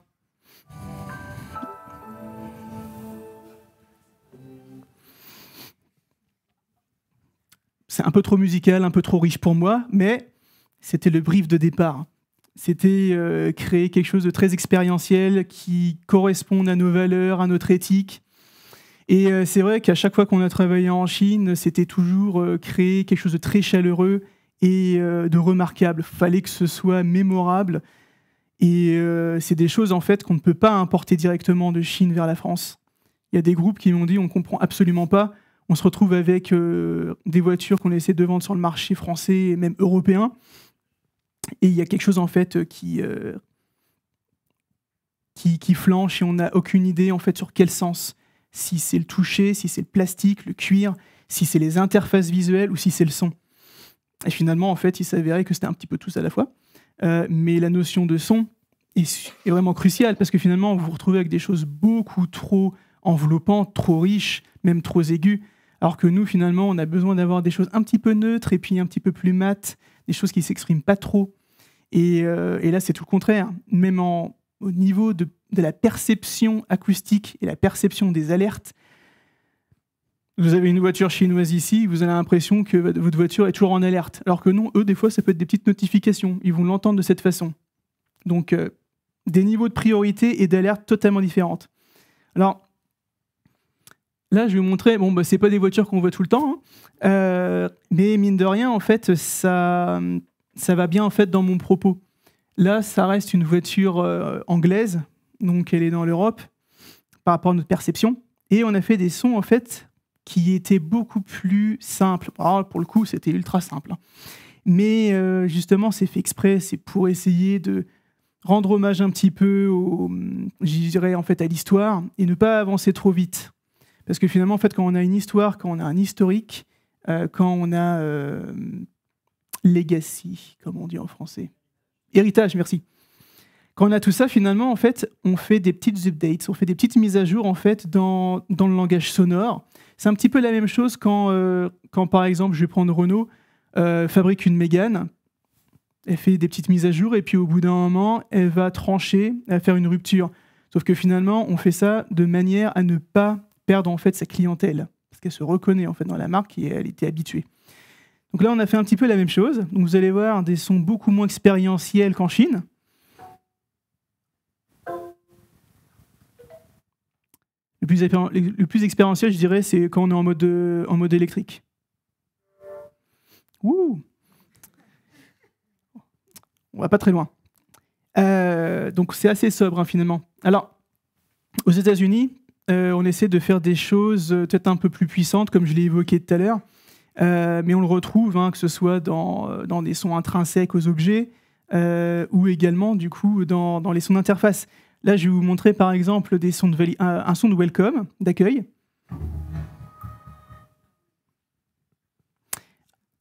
C'est un peu trop musical, un peu trop riche pour moi, mais c'était le brief de départ. C'était créer quelque chose de très expérientiel qui corresponde à nos valeurs, à notre éthique. Et c'est vrai qu'à chaque fois qu'on a travaillé en Chine, c'était toujours créer quelque chose de très chaleureux et de remarquable. Il fallait que ce soit mémorable. Et c'est des choses en fait qu'on ne peut pas importer directement de Chine vers la France. Il y a des groupes qui m'ont dit on ne comprend absolument pas. On se retrouve avec des voitures qu'on essaie de vendre sur le marché français et même européen. Et il y a quelque chose en fait qui flanche et on n'a aucune idée en fait sur quel sens. Si c'est le toucher, si c'est le plastique, le cuir, si c'est les interfaces visuelles ou si c'est le son. Et finalement, en fait, il s'avérait que c'était un petit peu tous à la fois. Mais la notion de son est vraiment cruciale parce que finalement, vous vous retrouvez avec des choses beaucoup trop enveloppantes, trop riches, même trop aiguës. Alors que nous, finalement, on a besoin d'avoir des choses un petit peu neutres et puis un petit peu plus mates, des choses qui ne s'expriment pas trop. Et là, c'est tout le contraire. Même au niveau de la perception acoustique et la perception des alertes, vous avez une voiture chinoise ici, vous avez l'impression que votre voiture est toujours en alerte. Alors que non, eux, des fois, ça peut être des petites notifications. Ils vont l'entendre de cette façon. Donc, des niveaux de priorité et d'alerte totalement différentes. Alors, là, je vais vous montrer, c'est pas des voitures qu'on voit tout le temps, hein, mais mine de rien, en fait, ça va bien en fait dans mon propos. Là, ça reste une voiture anglaise, donc elle est dans l'Europe, par rapport à notre perception, et on a fait des sons en fait qui étaient beaucoup plus simples. Alors, pour le coup, c'était ultra simple, hein. Mais justement, c'est fait exprès, c'est pour essayer de rendre hommage un petit peu, je dirais en fait à l'histoire, et ne pas avancer trop vite. Parce que finalement, en fait, quand on a une histoire, quand on a un historique, quand on a legacy, comme on dit en français, héritage, merci. Quand on a tout ça, finalement, en fait, on fait des petites updates, on fait des petites mises à jour en fait dans le langage sonore. C'est un petit peu la même chose quand par exemple, je vais prendre Renault, fabrique une Mégane, elle fait des petites mises à jour et puis au bout d'un moment, elle va trancher, elle va faire une rupture. Sauf que finalement, on fait ça de manière à ne pas perdre en fait sa clientèle, parce qu'elle se reconnaît en fait dans la marque et elle était habituée. Donc là, on a fait un petit peu la même chose. Donc vous allez voir des sons beaucoup moins expérientiels qu'en Chine. Le plus expérientiel, je dirais, c'est quand on est en mode électrique. Ouh, on va pas très loin. Donc c'est assez sobre, hein, finalement. Alors, aux États-Unis, on essaie de faire des choses peut-être un peu plus puissantes, comme je l'ai évoqué tout à l'heure. Mais on le retrouve, hein, que ce soit dans des sons intrinsèques aux objets ou également, du coup, dans les sons d'interface. Là, je vais vous montrer, par exemple, un son de welcome, d'accueil.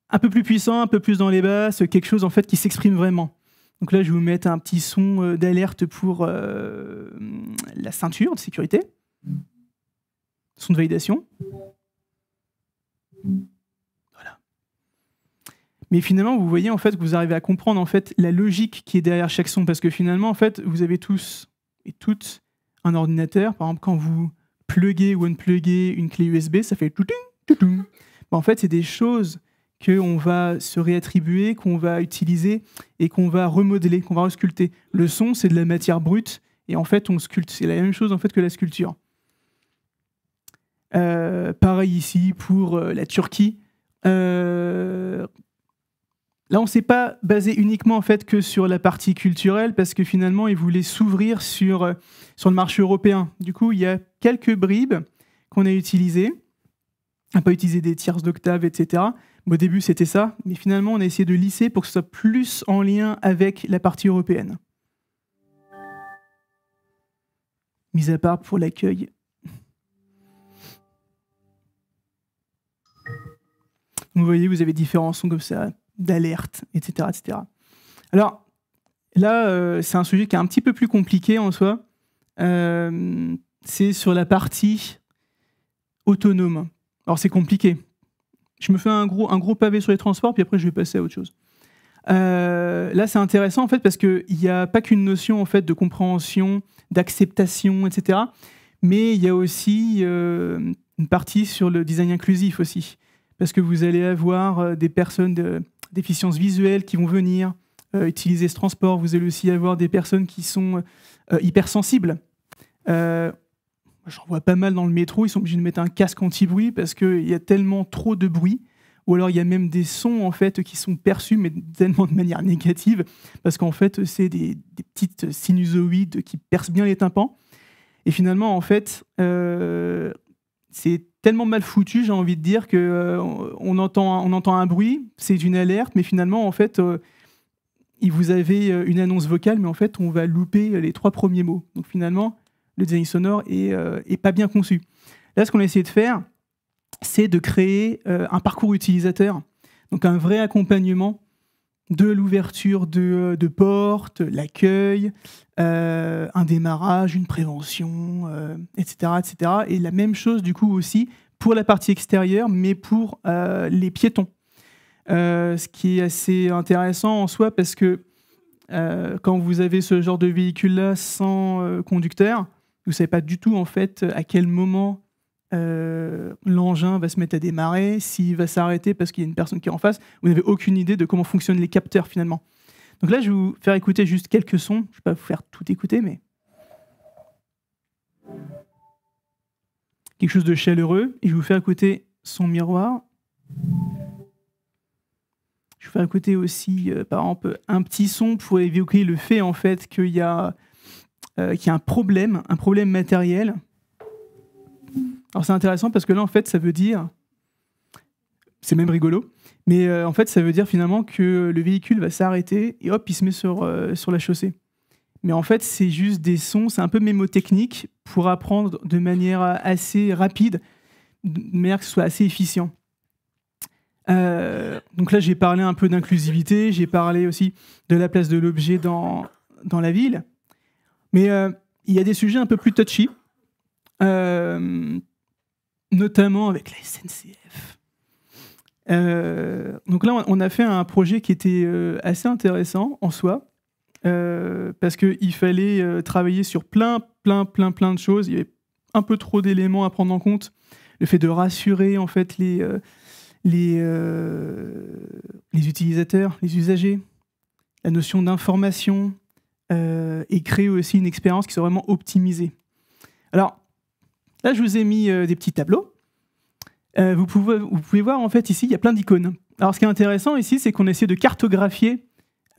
Un peu plus puissant, un peu plus dans les basses, quelque chose en fait qui s'exprime vraiment. Donc là, je vais vous mettre un petit son d'alerte pour la ceinture de sécurité. Son de validation. Voilà. Mais finalement, vous voyez en fait que vous arrivez à comprendre en fait la logique qui est derrière chaque son, parce que finalement, en fait, vous avez tous et toutes un ordinateur. Par exemple, quand vous pluguez ou unpluguez une clé USB, ça fait touting, touting. En fait, c'est des choses qu'on va se réattribuer, qu'on va utiliser et qu'on va remodeler, qu'on va resculpter. Le son, c'est de la matière brute et en fait, on sculpte. C'est la même chose en fait que la sculpture. Pareil ici pour la Turquie. Là, on ne s'est pas basé uniquement en fait que sur la partie culturelle parce que finalement, ils voulaient s'ouvrir sur le marché européen. Du coup, il y a quelques bribes qu'on a utilisées. On n'a pas utilisé des tierces d'octave, etc. Au début, c'était ça. Mais finalement, on a essayé de lisser pour que ce soit plus en lien avec la partie européenne. Mis à part pour l'accueil. Vous voyez, vous avez différents sons comme ça, d'alerte, etc., etc. Alors, là, c'est un sujet qui est un petit peu plus compliqué en soi. C'est sur la partie autonome. Alors, c'est compliqué. Je me fais un gros pavé sur les transports, puis après, je vais passer à autre chose. Là, c'est intéressant, en fait, parce qu'il n'y a pas qu'une notion, en fait, de compréhension, d'acceptation, etc. Mais il y a aussi une partie sur le design inclusif aussi. Parce que vous allez avoir des personnes de déficience visuelle qui vont venir utiliser ce transport. Vous allez aussi avoir des personnes qui sont hypersensibles. J'en vois pas mal dans le métro. Ils sont obligés de mettre un casque anti-bruit parce qu'il y a tellement trop de bruit. Ou alors il y a même des sons en fait, qui sont perçus, mais tellement de manière négative. Parce qu'en fait, c'est des petites sinusoïdes qui percent bien les tympans. Et finalement, en fait, c'est tellement mal foutu, j'ai envie de dire, qu'on entend un bruit, c'est une alerte, mais finalement, en fait, vous avez une annonce vocale, mais en fait, on va louper les 3 premiers mots. Donc finalement, le design sonore est pas bien conçu. Là, ce qu'on a essayé de faire, c'est de créer un parcours utilisateur, donc un vrai accompagnement de l'ouverture de portes, l'accueil, un démarrage, une prévention, etc., etc. Et la même chose du coup aussi pour la partie extérieure, mais pour les piétons. Ce qui est assez intéressant en soi parce que quand vous avez ce genre de véhicule-là sans conducteur, vous ne savez pas du tout en fait à quel moment l'engin va se mettre à démarrer, s'il va s'arrêter parce qu'il y a une personne qui est en face. Vous n'avez aucune idée de comment fonctionnent les capteurs finalement. Donc là, je vais vous faire écouter juste quelques sons. Je ne vais pas vous faire tout écouter, mais quelque chose de chaleureux. Et je vais vous faire écouter son miroir. Je vais vous faire écouter aussi, par exemple, un petit son pour évoquer le fait en fait qu'il y a un problème matériel. Alors c'est intéressant parce que là, en fait, ça veut dire, c'est même rigolo, mais en fait, ça veut dire finalement que le véhicule va s'arrêter et hop, il se met sur la chaussée. Mais en fait, c'est juste des sons, c'est un peu mémotechnique pour apprendre de manière assez rapide, de manière que ce soit assez efficient. Donc là, j'ai parlé un peu d'inclusivité, j'ai parlé aussi de la place de l'objet dans la ville, mais il y a des sujets un peu plus touchy. Notamment avec la SNCF. Donc là, on a fait un projet qui était assez intéressant en soi, parce qu'il fallait travailler sur plein de choses. Il y avait un peu trop d'éléments à prendre en compte. Le fait de rassurer en fait les utilisateurs, les usagers, la notion d'information, et créer aussi une expérience qui soit vraiment optimisée. Alors, là, je vous ai mis des petits tableaux. Vous pouvez voir, en fait, ici, il y a plein d'icônes. Alors, ce qui est intéressant ici, c'est qu'on essaie de cartographier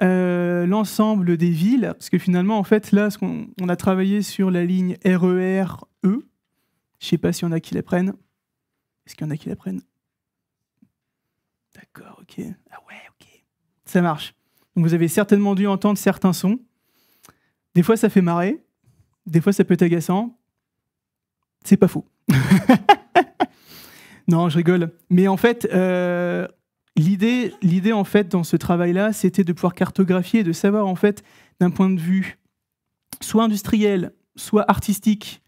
l'ensemble des villes, parce que finalement, en fait, là, on a travaillé sur la ligne RER-E. Je ne sais pas s'il y en a qui la prennent. Est-ce qu'il y en a qui la prennent? D'accord, ok. Ah ouais, ok. Ça marche. Donc, vous avez certainement dû entendre certains sons. Des fois, ça fait marrer. Des fois, ça peut être agaçant. C'est pas faux. Non, je rigole. Mais en fait, l'idée en fait dans ce travail-là, c'était de pouvoir cartographier et de savoir en fait d'un point de vue soit industriel, soit artistique,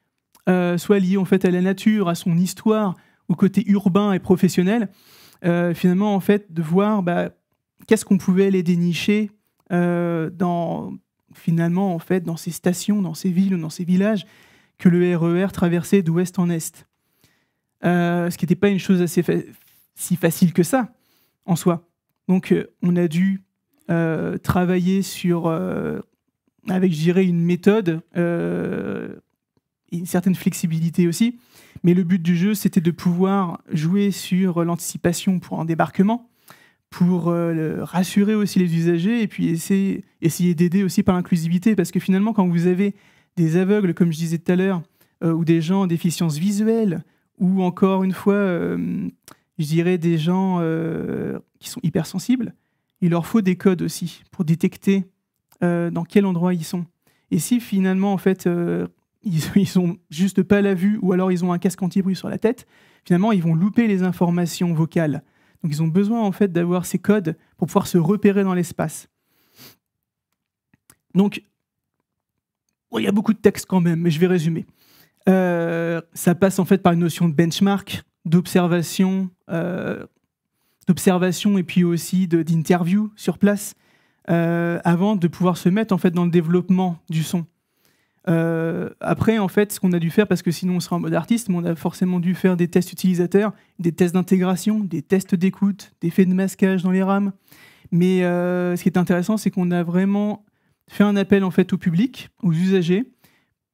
soit lié en fait à la nature, à son histoire, au côté urbain et professionnel. Finalement, en fait, de voir qu'est-ce qu'on pouvait aller dénicher finalement en fait dans ces stations, dans ces villes ou dans ces villages que le RER traversait d'ouest en est. Ce qui n'était pas une chose si facile que ça, en soi. Donc, on a dû travailler avec, je dirais, une méthode et une certaine flexibilité aussi. Mais le but du jeu, c'était de pouvoir jouer sur l'anticipation pour un débarquement, pour rassurer aussi les usagers et puis essayer d'aider aussi par l'inclusivité. Parce que finalement, quand vous avez des aveugles, comme je disais tout à l'heure, ou des gens en déficience visuelle, ou encore une fois, je dirais des gens qui sont hypersensibles, il leur faut des codes aussi pour détecter dans quel endroit ils sont. Et si finalement, en fait, ils ont juste pas la vue, ou alors ils ont un casque anti-bruit sur la tête, finalement, ils vont louper les informations vocales. Donc, ils ont besoin, en fait, d'avoir ces codes pour pouvoir se repérer dans l'espace. Donc, il y a beaucoup de texte quand même, mais je vais résumer. Ça passe, en fait, par une notion de benchmark, d'observation et puis aussi d'interview sur place, avant de pouvoir se mettre, en fait, dans le développement du son. Après, en fait, ce qu'on a dû faire, parce que sinon on sera en mode artiste, mais on a forcément dû faire des tests utilisateurs, des tests d'intégration, des tests d'écoute, des effets de masquage dans les rames. Mais ce qui est intéressant, c'est qu'on a vraiment fait un appel, en fait, au public, aux usagers,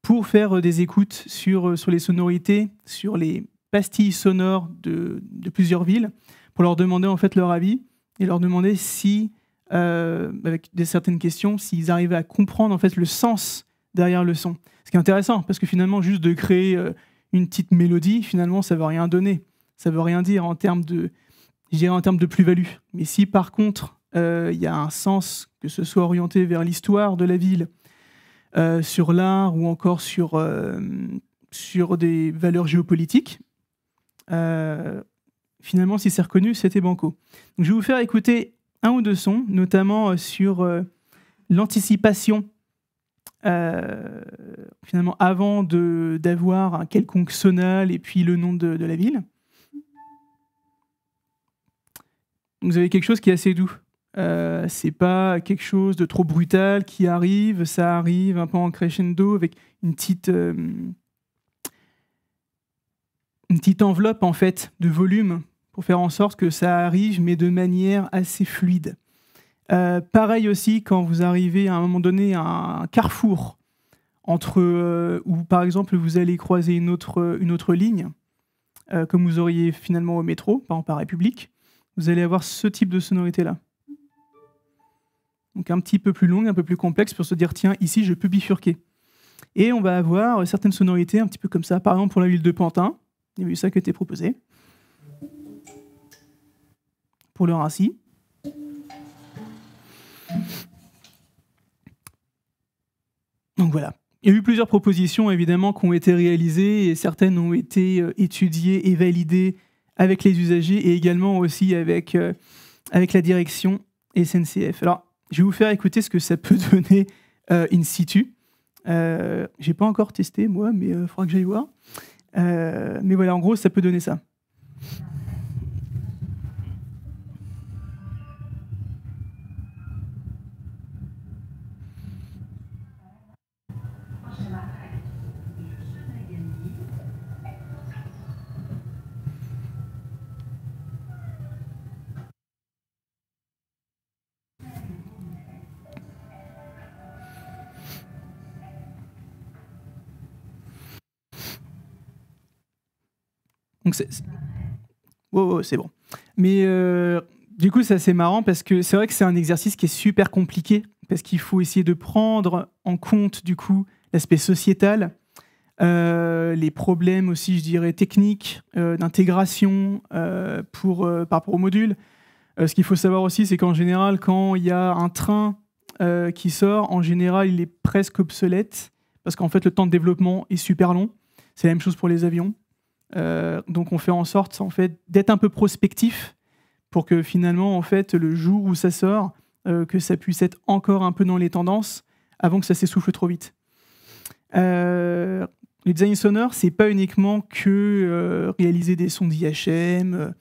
pour faire des écoutes sur les sonorités, sur les pastilles sonores de plusieurs villes, pour leur demander, en fait, leur avis et leur demander si, avec certaines questions, s'ils arrivaient à comprendre, en fait, le sens derrière le son. Ce qui est intéressant, parce que finalement, juste de créer une petite mélodie, finalement, ça ne veut rien donner. Ça ne veut rien dire en termes de plus-value. Mais si, par contre, y a un sens, que ce soit orienté vers l'histoire de la ville, sur l'art ou encore sur des valeurs géopolitiques, finalement, si c'est reconnu, c'était banco. Donc, je vais vous faire écouter un ou deux sons, notamment sur l'anticipation, finalement, avant d'avoir un quelconque sonal et puis le nom de la ville. Vous avez quelque chose qui est assez doux. C'est pas quelque chose de trop brutal qui arrive, ça arrive un peu en crescendo avec une petite enveloppe, en fait, de volume pour faire en sorte que ça arrive, mais de manière assez fluide. Pareil aussi quand vous arrivez à un moment donné à un carrefour où par exemple vous allez croiser une autre ligne, comme vous auriez finalement au métro, par exemple à République, vous allez avoir ce type de sonorité là. Donc un petit peu plus longue, un peu plus complexe pour se dire tiens, ici je peux bifurquer. Et on va avoir certaines sonorités un petit peu comme ça, par exemple pour la ville de Pantin, il y a eu ça qui a été proposé. Pour le Rassis. Donc voilà. Il y a eu plusieurs propositions évidemment qui ont été réalisées et certaines ont été étudiées et validées avec les usagers et également aussi avec la direction SNCF. Alors, je vais vous faire écouter ce que ça peut donner in situ. J'ai pas encore testé moi, mais il faudra que j'aille voir. Mais voilà, en gros, ça peut donner ça. Donc c'est bon. Mais du coup, c'est assez marrant parce que c'est vrai que c'est un exercice qui est super compliqué parce qu'il faut essayer de prendre en compte du coup l'aspect sociétal, les problèmes aussi, je dirais, techniques, d'intégration par rapport au module. Ce qu'il faut savoir aussi, c'est qu'en général, quand il y a un train qui sort, en général, il est presque obsolète parce qu'en fait, le temps de développement est super long. C'est la même chose pour les avions. Donc on fait en sorte en fait, d'être un peu prospectif pour que finalement, en fait, le jour où ça sort, que ça puisse être encore un peu dans les tendances avant que ça s'essouffle trop vite. Le design sonore, c'est pas uniquement que réaliser des sons d'IHM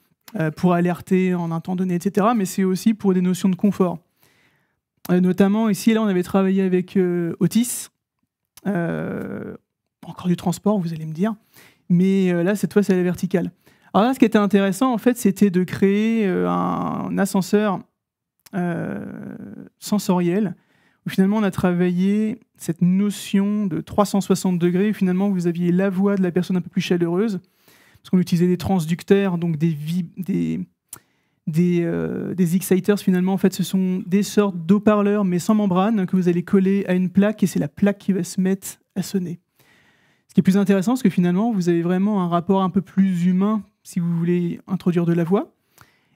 pour alerter en un temps donné, etc., mais c'est aussi pour des notions de confort. Notamment, ici, là, on avait travaillé avec Otis, encore du transport, vous allez me dire, mais là, cette fois, c'est à la verticale. Alors là, ce qui était intéressant, en fait, c'était de créer un ascenseur sensoriel, où finalement, on a travaillé cette notion de 360 degrés, où finalement, vous aviez la voix de la personne un peu plus chaleureuse, parce qu'on utilisait des transducteurs, donc des exciters. Finalement, en fait, ce sont des sortes d'haut-parleurs, mais sans membrane, que vous allez coller à une plaque, et c'est la plaque qui va se mettre à sonner. Ce qui est plus intéressant, c'est que finalement, vous avez vraiment un rapport un peu plus humain si vous voulez introduire de la voix.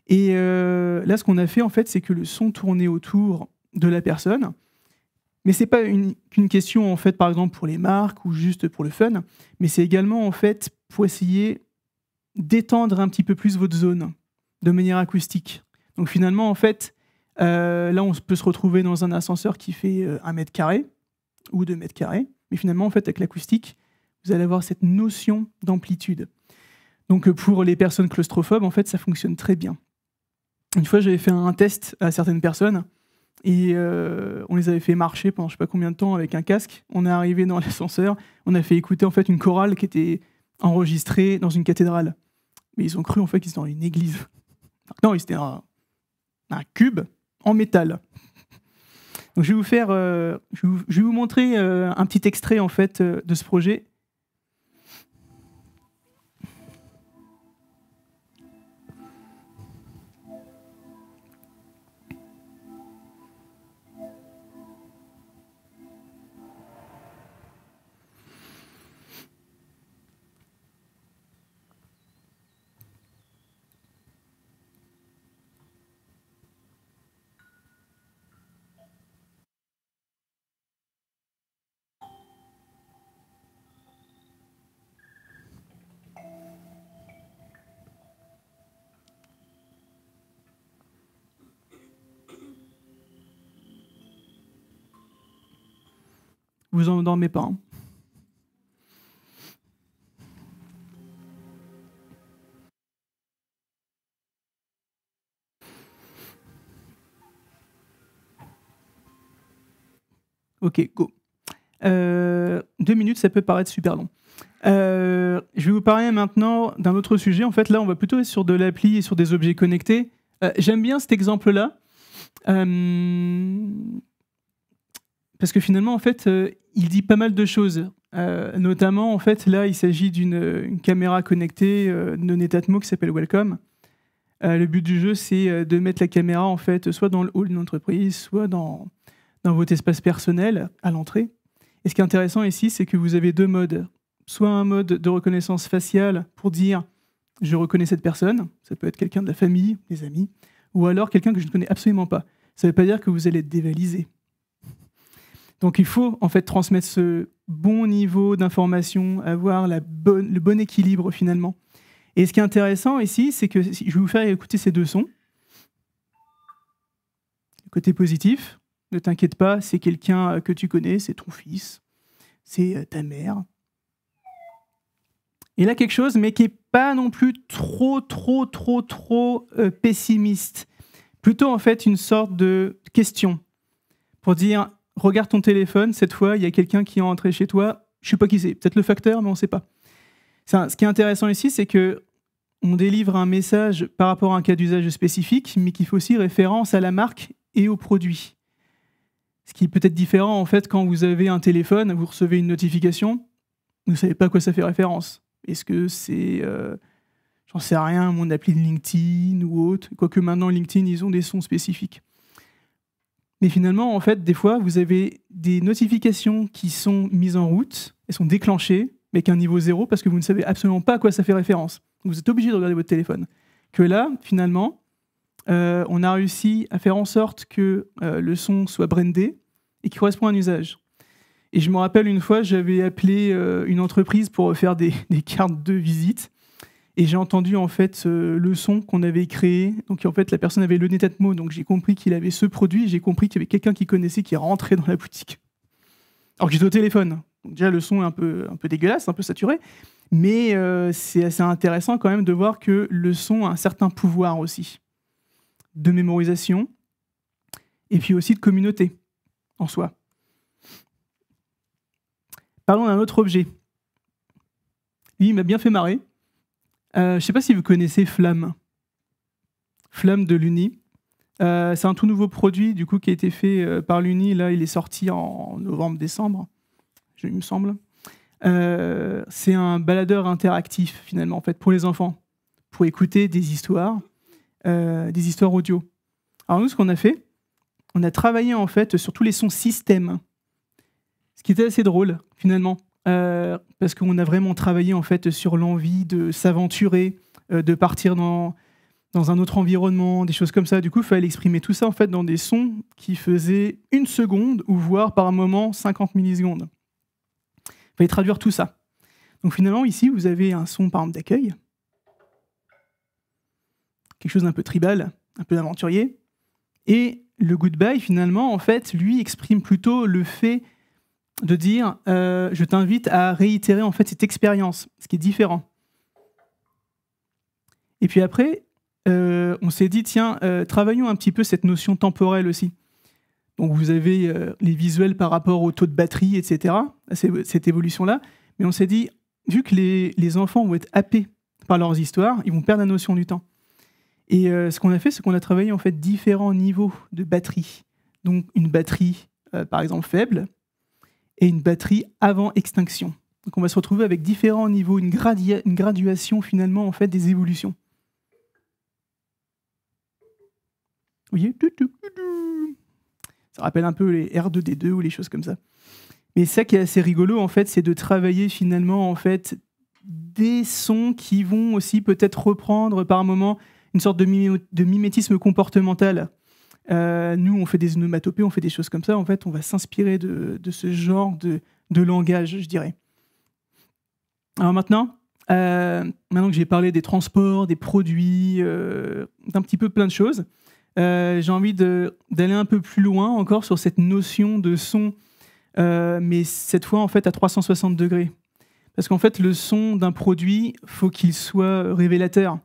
Et là, ce qu'on a fait, en fait, c'est que le son tournait autour de la personne. Mais ce n'est pas qu'une question, en fait, par exemple, pour les marques ou juste pour le fun, mais c'est également, en fait, pour essayer d'étendre un petit peu plus votre zone de manière acoustique. Donc finalement, en fait, là, on peut se retrouver dans un ascenseur qui fait 1 mètre carré ou 2 mètres carrés. Mais finalement, en fait, avec l'acoustique, vous allez avoir cette notion d'amplitude. Donc pour les personnes claustrophobes, en fait, ça fonctionne très bien. Une fois, j'avais fait un test à certaines personnes et on les avait fait marcher pendant je ne sais pas combien de temps avec un casque. On est arrivé dans l'ascenseur, on a fait écouter en fait une chorale qui était enregistrée dans une cathédrale. Mais ils ont cru en fait qu'ils étaient dans une église. Non, c'était un cube en métal. Donc je vais vous montrer un petit extrait en fait de ce projet. Vous en endormez pas. Hein. Ok, go. 2 minutes, ça peut paraître super long. Je vais vous parler maintenant d'un autre sujet. En fait, là, on va plutôt être sur de l'appli et sur des objets connectés. J'aime bien cet exemple-là. Parce que finalement, en fait, il dit pas mal de choses. Notamment, en fait, là, il s'agit d'une caméra connectée de Netatmo qui s'appelle Welcome. Le but du jeu, c'est de mettre la caméra, en fait, soit dans le hall d'une entreprise, soit dans votre espace personnel, à l'entrée. Et ce qui est intéressant ici, c'est que vous avez 2 modes. Soit un mode de reconnaissance faciale pour dire « je reconnais cette personne », ça peut être quelqu'un de la famille, des amis, ou alors quelqu'un que je ne connais absolument pas. Ça ne veut pas dire que vous allez être dévalisé. Donc il faut en fait transmettre ce bon niveau d'information, avoir le bon équilibre finalement. Et ce qui est intéressant ici, c'est que je vais vous faire écouter ces 2 sons. Le côté positif, ne t'inquiète pas, c'est quelqu'un que tu connais, c'est ton fils, c'est ta mère. Et là, quelque chose, mais qui n'est pas non plus trop pessimiste. Plutôt, en fait, une sorte de question pour dire, regarde ton téléphone, cette fois, il y a quelqu'un qui est entré chez toi, je ne sais pas qui c'est, peut-être le facteur, mais on ne sait pas. Ce qui est intéressant ici, c'est qu'on délivre un message par rapport à un cas d'usage spécifique, mais qui fait aussi référence à la marque et au produit. Ce qui est peut-être différent, en fait, quand vous avez un téléphone, vous recevez une notification, vous ne savez pas à quoi ça fait référence. Est-ce que c'est, j'en sais rien, mon appli de LinkedIn ou autre, quoique maintenant LinkedIn, ils ont des sons spécifiques. Mais finalement, en fait, des fois, vous avez des notifications qui sont mises en route, elles sont déclenchées, mais qu'un niveau 0, parce que vous ne savez absolument pas à quoi ça fait référence. Vous êtes obligé de regarder votre téléphone. Que là, finalement, on a réussi à faire en sorte que le son soit brandé et qui correspond à un usage. Et je me rappelle une fois, j'avais appelé une entreprise pour faire des cartes de visite. Et j'ai entendu en fait le son qu'on avait créé. Donc en fait, la personne avait le Netatmo, donc j'ai compris qu'il avait ce produit. J'ai compris qu'il y avait quelqu'un qui connaissait qui rentrait dans la boutique. Alors que j'étais au téléphone. Donc déjà, le son est un peu dégueulasse, un peu saturé. Mais c'est assez intéressant quand même de voir que le son a un certain pouvoir aussi. De mémorisation. Et puis aussi de communauté en soi. Parlons d'un autre objet. Lui, il m'a bien fait marrer. Je ne sais pas si vous connaissez Flamme. Flamme de l'Uni. C'est un tout nouveau produit du coup, qui a été fait par l'Uni. Là, il est sorti en novembre-décembre, il me semble. C'est un baladeur interactif finalement en fait pour les enfants, pour écouter des histoires audio. Alors nous, ce qu'on a fait, on a travaillé en fait sur tous les sons système, ce qui était assez drôle finalement, parce qu'on a vraiment travaillé en fait sur l'envie de s'aventurer, de partir dans un autre environnement, des choses comme ça. Du coup, il fallait exprimer tout ça en fait dans des sons qui faisaient 1 seconde ou voire par moment 50 millisecondes. Il fallait traduire tout ça. Donc finalement, ici, vous avez un son par exemple d'accueil, quelque chose d'un peu tribal, un peu d'aventurier. Et le goodbye, finalement, en fait, lui exprime plutôt le fait de dire je t'invite à réitérer en fait cette expérience, ce qui est différent. Et puis après, on s'est dit, tiens, travaillons un petit peu cette notion temporelle aussi. Donc vous avez les visuels par rapport au taux de batterie, etc., cette évolution-là. Mais on s'est dit, vu que les enfants vont être happés par leurs histoires, ils vont perdre la notion du temps. Et ce qu'on a fait, c'est qu'on a travaillé en fait différents niveaux de batterie. Donc une batterie, par exemple, faible, et une batterie avant extinction. Donc on va se retrouver avec différents niveaux, une graduation finalement en fait des évolutions. Vous voyez ? Ça rappelle un peu les R2D2 ou les choses comme ça. Mais ça qui est assez rigolo, en fait, c'est de travailler finalement en fait, des sons qui vont aussi peut-être reprendre par moment une sorte de mimétisme comportemental. Nous, on fait des onomatopées, on fait des choses comme ça. En fait, on va s'inspirer de ce genre de langage, je dirais. Alors maintenant que j'ai parlé des transports, des produits, d'un petit peu plein de choses, j'ai envie d'aller un peu plus loin encore sur cette notion de son, mais cette fois en fait à 360 degrés. Parce qu'en fait, le son d'un produit, faut qu'il soit révélateur,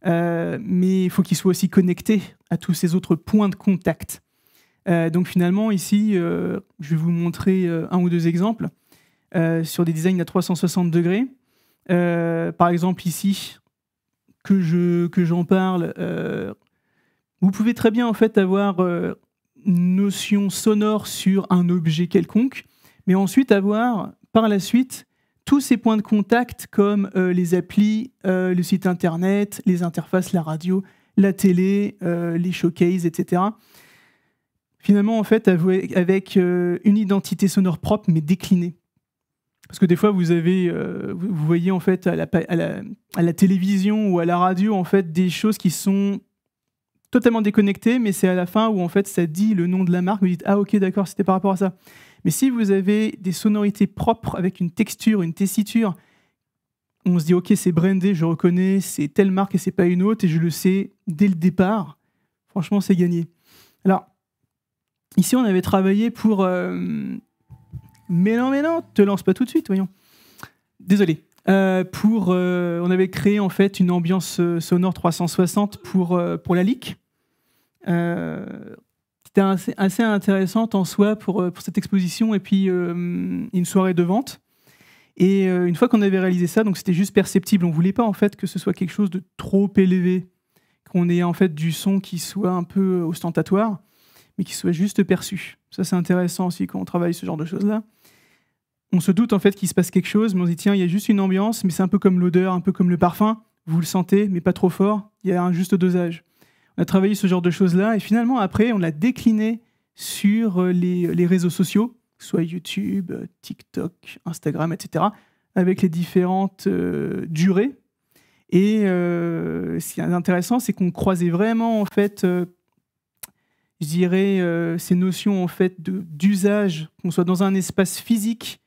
mais il faut qu'il soit aussi connecté à tous ces autres points de contact. Donc finalement, ici, je vais vous montrer 1 ou 2 exemples sur des designs à 360 degrés. Par exemple, ici, que j'en parle... vous pouvez très bien en fait avoir une notion sonore sur un objet quelconque, mais ensuite avoir par la suite tous ces points de contact comme les applis, le site internet, les interfaces, la radio, la télé, les showcases, etc. Finalement, en fait, avec une identité sonore propre mais déclinée. Parce que des fois, vous voyez en fait à la télévision ou à la radio en fait des choses qui sont totalement déconnecté, mais c'est à la fin où en fait ça dit le nom de la marque, vous dites ah ok d'accord, c'était par rapport à ça. Mais si vous avez des sonorités propres avec une texture, une tessiture, on se dit ok c'est brandé, je reconnais, c'est telle marque et c'est pas une autre et je le sais dès le départ, franchement c'est gagné. Alors ici on avait travaillé pour mais non, te lance pas tout de suite, voyons. Désolé. On avait créé en fait une ambiance sonore 360 pour la LIC. C'était assez intéressante en soi pour cette exposition et puis une soirée de vente. Et une fois qu'on avait réalisé ça, donc c'était juste perceptible. On voulait pas en fait que ce soit quelque chose de trop élevé, qu'on ait en fait du son qui soit un peu ostentatoire, mais qui soit juste perçu. Ça c'est intéressant aussi quand on travaille ce genre de choses-là. On se doute en fait qu'il se passe quelque chose, mais on se dit tiens, il y a juste une ambiance, mais c'est un peu comme l'odeur, un peu comme le parfum. Vous le sentez, mais pas trop fort. Il y a un juste dosage. On a travaillé ce genre de choses-là, et finalement, après, on l'a décliné sur les réseaux sociaux, soit YouTube, TikTok, Instagram, etc., avec les différentes durées. Et ce qui est intéressant, c'est qu'on croisait vraiment, en fait, je dirais, ces notions en fait, d'usage, qu'on soit dans un espace physique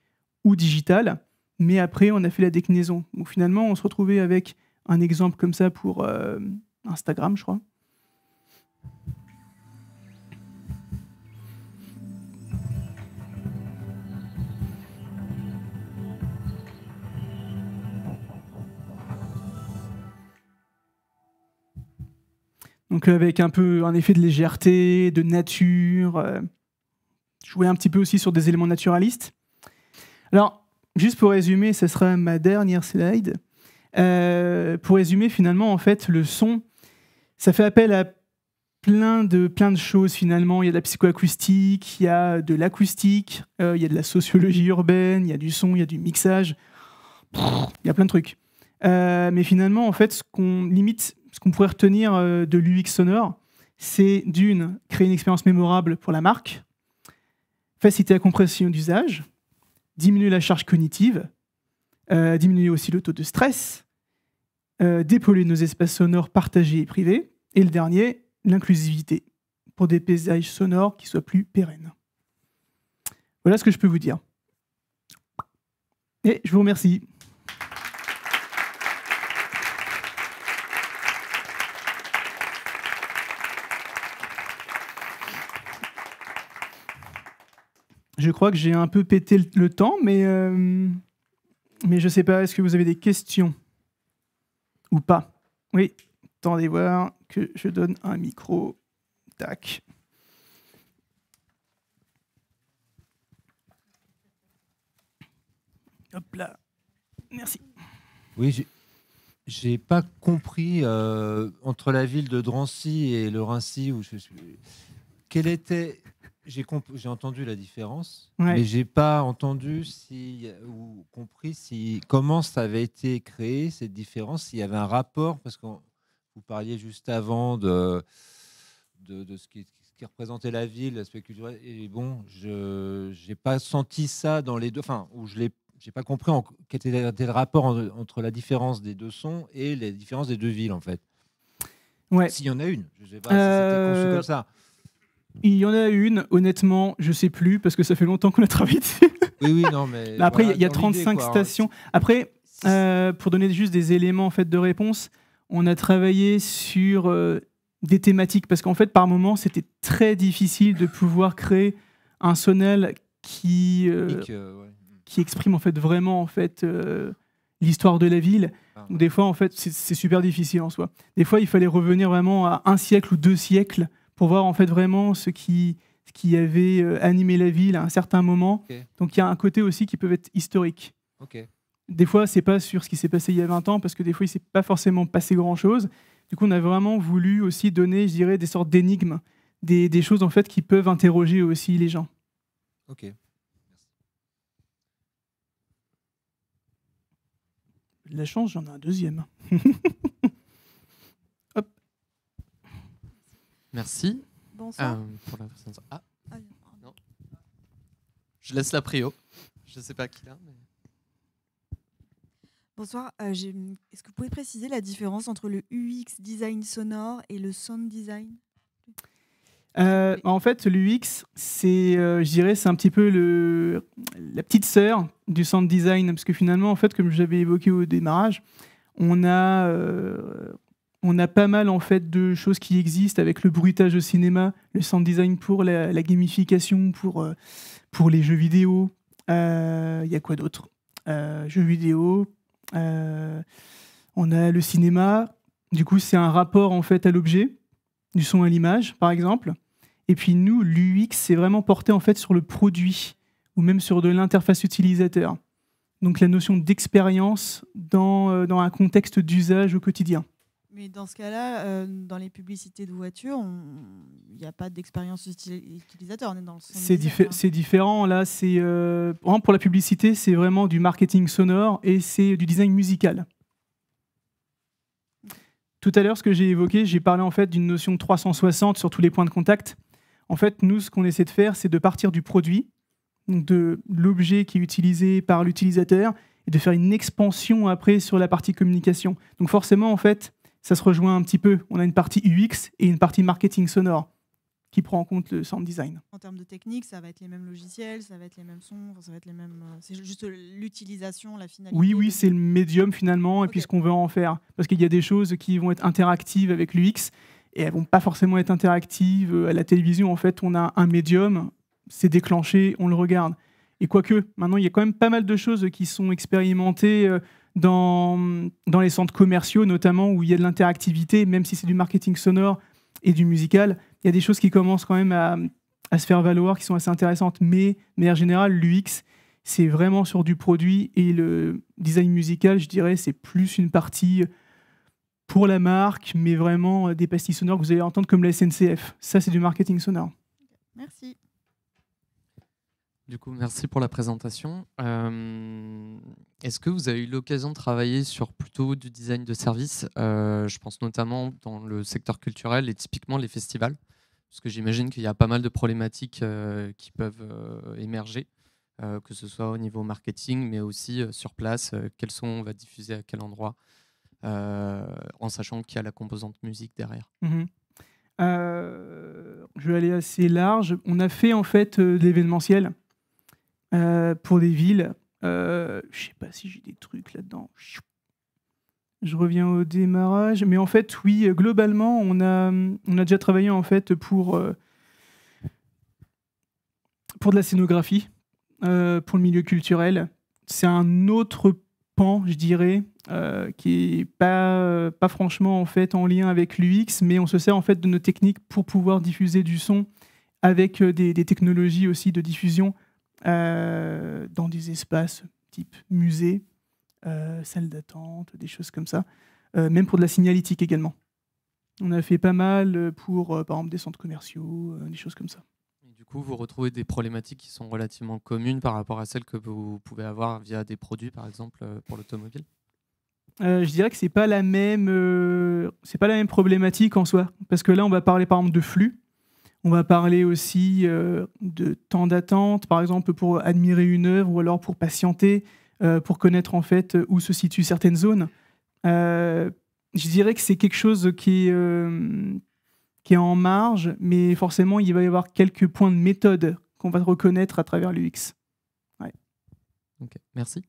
ou digital, mais après on a fait la déclinaison. Donc finalement on se retrouvait avec un exemple comme ça pour Instagram, je crois. Donc avec un peu un effet de légèreté, de nature, jouer un petit peu aussi sur des éléments naturalistes. Alors, juste pour résumer, ce sera ma dernière slide. Pour résumer, finalement, en fait, le son, ça fait appel à plein de choses finalement. Il y a de la psychoacoustique, il y a de l'acoustique, il y a de la sociologie urbaine, il y a du son, il y a du mixage. Il y a plein de trucs. Mais finalement, en fait, ce qu'on pourrait retenir de l'UX sonore, c'est d'une, créer une expérience mémorable pour la marque, faciliter la compréhension d'usage, diminuer la charge cognitive, diminuer aussi le taux de stress, dépolluer nos espaces sonores partagés et privés, et le dernier, l'inclusivité, pour des paysages sonores qui soient plus pérennes. Voilà ce que je peux vous dire. Et je vous remercie. Je crois que j'ai un peu pété le temps, mais je ne sais pas, est-ce que vous avez des questions ou pas? Oui, attendez voir que je donne un micro. Tac. Hop là. Merci. Oui, j'ai pas compris entre la ville de Drancy et le Rincy où je suis. Quelle était. J'ai entendu la différence, Ouais. mais j'ai pas entendu ou compris comment ça avait été créé, cette différence, s'il y avait un rapport, parce que vous parliez juste avant de ce qui représentait la ville, l'aspect culturel, et bon, je n'ai pas senti ça dans les deux, enfin, où j'ai pas compris quel était le rapport entre la différence des deux sons et les différences des deux villes, en fait. Ouais. S'il y en a une, je sais pas si c'était conçu comme ça. Il y en a une, honnêtement, je sais plus, parce que ça fait longtemps qu'on a travaillé dessus. Oui, non, mais... Après, voilà, il y a dans 35 l'idée, quoi. stations. Après, pour donner juste des éléments en fait, de réponse, on a travaillé sur des thématiques, parce qu'en fait, par moment, c'était très difficile de pouvoir créer un sonel qui exprime en fait, vraiment en fait, l'histoire de la ville. Donc, des fois, en fait, c'est super difficile en soi. Des fois, il fallait revenir vraiment à 1 siècle ou 2 siècles pour voir en fait vraiment ce qui avait animé la ville à un certain moment. Okay. Donc il y a un côté aussi qui peut être historique. Okay. Des fois, c'est pas sur ce qui s'est passé il y a 20 ans, parce que des fois, il s'est pas forcément passé grand-chose. Du coup, on a vraiment voulu aussi donner, je dirais, des sortes d'énigmes, des choses en fait qui peuvent interroger aussi les gens. Ok. De la chance, j'en ai un deuxième. Hop. Merci. Bonsoir. Pour la personne. Ah, Non. je laisse la prio. Je ne sais pas qui là. Mais... Bonsoir. Est-ce que vous pouvez préciser la différence entre le UX design sonore et le sound design? En fait, l'UX, c'est, je dirais, c'est un petit peu la petite sœur du sound design, parce que finalement, en fait, comme j'avais évoqué au démarrage, on a pas mal en fait de choses qui existent avec le bruitage au cinéma, le sound design pour la gamification, pour les jeux vidéo. Il y a quoi d'autre? Jeux vidéo. On a le cinéma. Du coup, c'est un rapport en fait à l'objet, du son à l'image, par exemple. Et puis nous, l'UX, c'est vraiment porté en fait sur le produit ou même sur de l'interface utilisateur. Donc la notion d'expérience dans un contexte d'usage au quotidien. Mais dans ce cas-là, dans les publicités de voitures, il n'y a pas d'expérience utilisateur. On est dans le c'est différent. Là, c'est pour la publicité, c'est vraiment du marketing sonore et c'est du design musical. Tout à l'heure, ce que j'ai évoqué, j'ai parlé en fait d'une notion de 360 sur tous les points de contact. En fait, nous, ce qu'on essaie de faire, c'est de partir du produit, donc de l'objet qui est utilisé par l'utilisateur, et de faire une expansion après sur la partie communication. Donc forcément, en fait, ça se rejoint un petit peu. On a une partie UX et une partie marketing sonore qui prend en compte le sound design. En termes de technique, ça va être les mêmes logiciels, ça va être les mêmes sons, ça va être les mêmes. C'est juste l'utilisation, la finalité. Oui, c'est le médium finalement, et puis ce qu'on veut en faire. Parce qu'il y a des choses qui vont être interactives avec l'UX et elles vont pas forcément être interactives. À la télévision, en fait, on a un médium, c'est déclenché, on le regarde. Et quoique, maintenant, il y a quand même pas mal de choses qui sont expérimentées dans les centres commerciaux, notamment, où il y a de l'interactivité, même si c'est du marketing sonore et du musical. Il y a des choses qui commencent quand même à se faire valoir, qui sont assez intéressantes. Mais de manière générale, l'UX, c'est vraiment sur du produit. Et le design musical, je dirais, c'est plus une partie pour la marque, mais vraiment des pastilles sonores que vous allez entendre comme la SNCF. Ça, c'est du marketing sonore. Merci. Du coup, merci pour la présentation. Est-ce que vous avez eu l'occasion de travailler sur plutôt du design de service? Je pense notamment dans le secteur culturel et typiquement les festivals, parce que j'imagine qu'il y a pas mal de problématiques qui peuvent émerger, que ce soit au niveau marketing, mais aussi sur place, quels sons on va diffuser à quel endroit, en sachant qu'il y a la composante musique derrière. Je vais aller assez large. On a fait en fait de l'événementiel pour des villes. Je sais pas si j'ai des trucs là-dedans. Je reviens au démarrage. Mais en fait, oui, globalement, on a déjà travaillé en fait pour de la scénographie, pour le milieu culturel. C'est un autre pan, je dirais, qui est pas franchement en fait en lien avec l'UX, mais on se sert en fait de nos techniques pour pouvoir diffuser du son avec des technologies aussi de diffusion dans des espaces type musée, salle d'attente, des choses comme ça, même pour de la signalétique également. On a fait pas mal pour, par exemple, des centres commerciaux, des choses comme ça. Et du coup, vous retrouvez des problématiques qui sont relativement communes par rapport à celles que vous pouvez avoir via des produits, par exemple, pour l'automobile? Je dirais que c'est pas la même problématique en soi, parce que là, on va parler par exemple de flux. On va parler aussi de temps d'attente, par exemple pour admirer une œuvre ou alors pour patienter, pour connaître en fait où se situent certaines zones. Je dirais que c'est quelque chose qui est en marge, mais forcément il va y avoir quelques points de méthode qu'on va reconnaître à travers l'UX. Ouais. Ok, merci.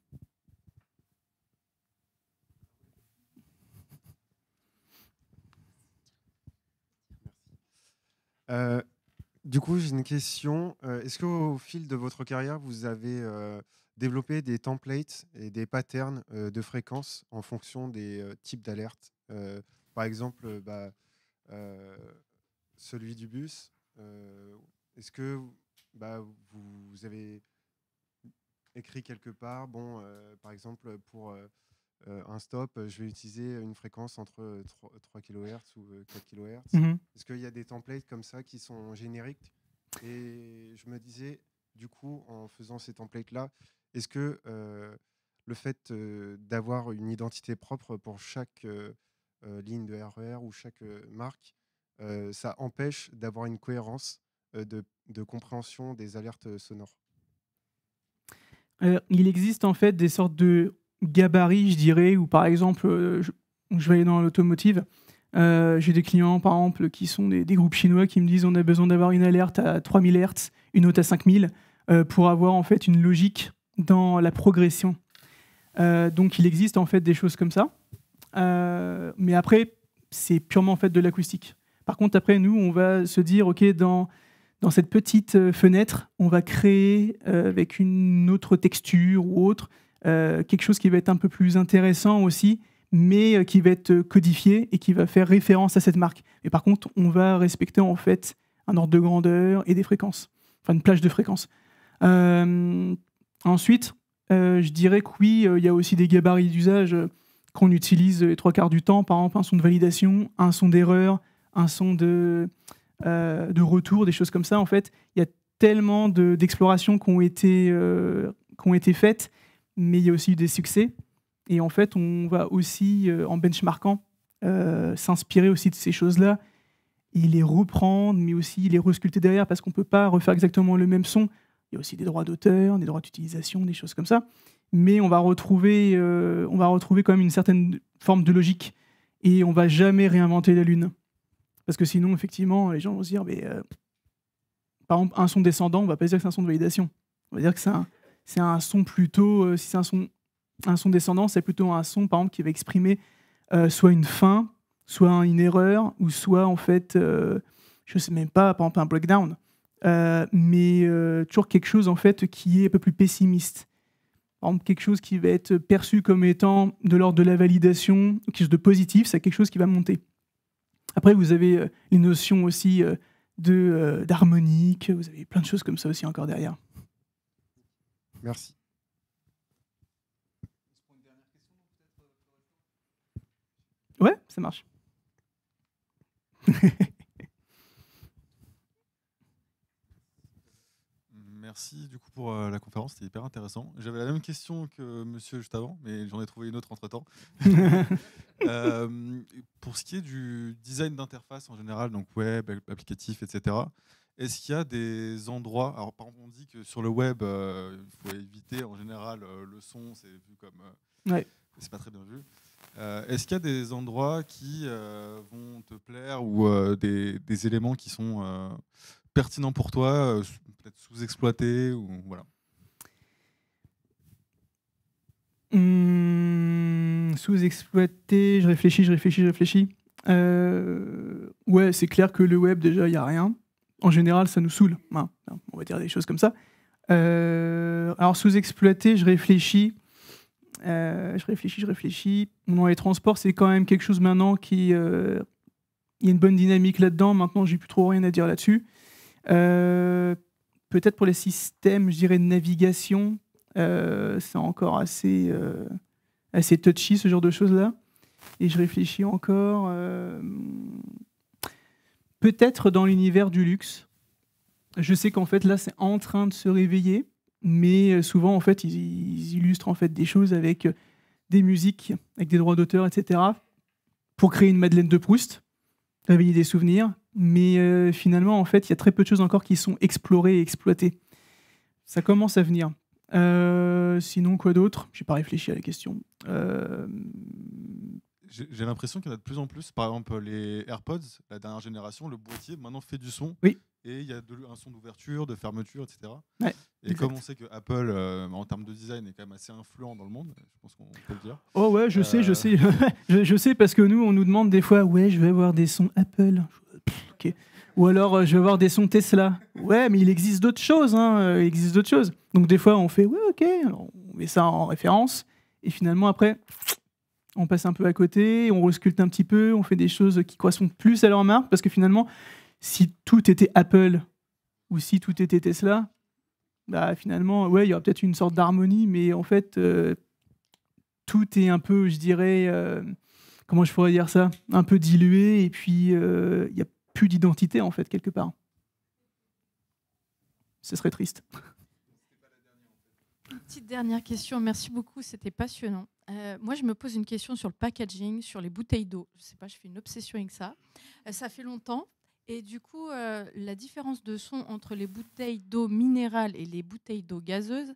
Du coup, j'ai une question. Est-ce qu'au fil de votre carrière, vous avez développé des templates et des patterns de fréquences en fonction des types d'alertes? Par exemple, celui du bus. Est-ce que vous avez écrit quelque part, par exemple, pour un stop, je vais utiliser une fréquence entre 3 kHz ou 4 kHz. Est-ce qu'il y a des templates comme ça qui sont génériques? Et je me disais, du coup, en faisant ces templates-là, est-ce que le fait d'avoir une identité propre pour chaque ligne de RER ou chaque marque, ça empêche d'avoir une cohérence de compréhension des alertes sonores? Il existe en fait des sortes de gabarits, je dirais, où par exemple, je vais aller dans l'automotive. J'ai des clients, par exemple, qui sont des groupes chinois qui me disent on a besoin d'avoir une alerte à 3000 Hz, une autre à 5000, pour avoir en fait une logique dans la progression. Donc il existe en fait des choses comme ça. Mais après, c'est purement en fait de l'acoustique. Par contre, après, nous, on va se dire, OK, dans cette petite fenêtre, on va créer avec une autre texture ou autre, quelque chose qui va être un peu plus intéressant aussi, mais qui va être codifié et qui va faire référence à cette marque. Et par contre, on va respecter en fait un ordre de grandeur et des fréquences, enfin une plage de fréquences. Ensuite, je dirais que oui, il y a aussi des gabarits d'usage qu'on utilise les 3/4 du temps, par exemple un son de validation, un son d'erreur, un son de retour, des choses comme ça. En fait, il y a tellement d'explorations qui ont été faites, mais il y a aussi eu des succès. Et en fait, on va aussi, en benchmarkant, s'inspirer aussi de ces choses-là et les reprendre, mais aussi les resculpter derrière, parce qu'on ne peut pas refaire exactement le même son. Il y a aussi des droits d'auteur, des droits d'utilisation, des choses comme ça. Mais on va retrouver quand même une certaine forme de logique. Et on ne va jamais réinventer la Lune. Parce que sinon, effectivement, les gens vont se dire, par exemple, un son descendant, on ne va pas dire que c'est un son de validation. On va dire que c'est un son plutôt, si c'est un son descendant, c'est plutôt un son, par exemple, qui va exprimer soit une fin, soit une erreur, ou soit, en fait, je ne sais même pas, par exemple, un breakdown. Mais toujours quelque chose, en fait, qui est un peu plus pessimiste. Par exemple, quelque chose qui va être perçu comme étant de l'ordre de la validation, quelque chose de positif, c'est quelque chose qui va monter. Après, vous avez les notions aussi d'harmonique, vous avez plein de choses comme ça aussi encore derrière. Merci. Ouais, ça marche. Merci du coup pour la conférence, c'était hyper intéressant. J'avais la même question que monsieur juste avant, mais j'en ai trouvé une autre entre-temps. Pour ce qui est du design d'interface en général, donc web, applicatif, etc., est-ce qu'il y a des endroits... Alors par exemple, on dit que sur le web, il faut éviter en général le son, c'est vu comme... Ouais. C'est pas très bien vu. Est-ce qu'il y a des endroits qui vont te plaire ou des éléments qui sont pertinents pour toi, peut-être sous-exploités ou voilà. Sous-exploité, je réfléchis. Ouais, c'est clair que le web, déjà, il n'y a rien. En général, ça nous saoule. Hein, on va dire des choses comme ça. Alors, sous-exploité, je réfléchis. Dans les transports, c'est quand même quelque chose maintenant qui... Il y a une bonne dynamique là-dedans. Maintenant, j'ai plus trop rien à dire là-dessus. Peut-être pour les systèmes, je dirais, de navigation, c'est encore assez touchy, ce genre de choses-là. Et je réfléchis encore... peut-être dans l'univers du luxe. Je sais qu'en fait, là, c'est en train de se réveiller. Mais souvent, en fait, ils illustrent en fait, des choses avec des musiques, avec des droits d'auteur, etc., pour créer une Madeleine de Proust, réveiller des souvenirs. Mais finalement, en fait, il y a très peu de choses encore qui sont explorées et exploitées. Ça commence à venir. Sinon, quoi d'autre ? Je n'ai pas réfléchi à la question. J'ai l'impression qu'il y en a de plus en plus. Par exemple, les AirPods, la dernière génération, le boîtier maintenant fait du son. Oui. Et il y a un son d'ouverture, de fermeture, etc. Ouais, et exact. Comme on sait que Apple, en termes de design, est quand même assez influent dans le monde, je pense qu'on peut le dire. Oh ouais, je sais. je sais parce que nous, on nous demande des fois, ouais, je vais avoir des sons Apple. Ok. Ou alors, je vais avoir des sons Tesla. Ouais, mais il existe d'autres choses. Donc des fois, on fait, ouais, ok, alors, on met ça en référence. Et finalement, après, on passe un peu à côté, on resculpte un petit peu, on fait des choses qui correspondent plus à leur marque. Parce que finalement, si tout était Apple ou si tout était Tesla, bah finalement, ouais, il y aurait peut-être une sorte d'harmonie, mais en fait, tout est un peu, je dirais, comment je pourrais dire ça, un peu dilué, et puis il n'y a plus d'identité, en fait, quelque part. Ce serait triste. Une petite dernière question, merci beaucoup, c'était passionnant. Moi, je me pose une question sur le packaging, sur les bouteilles d'eau. Je ne sais pas, je fais une obsession avec ça. Ça fait longtemps. Et du coup, la différence de son entre les bouteilles d'eau minérale et les bouteilles d'eau gazeuse,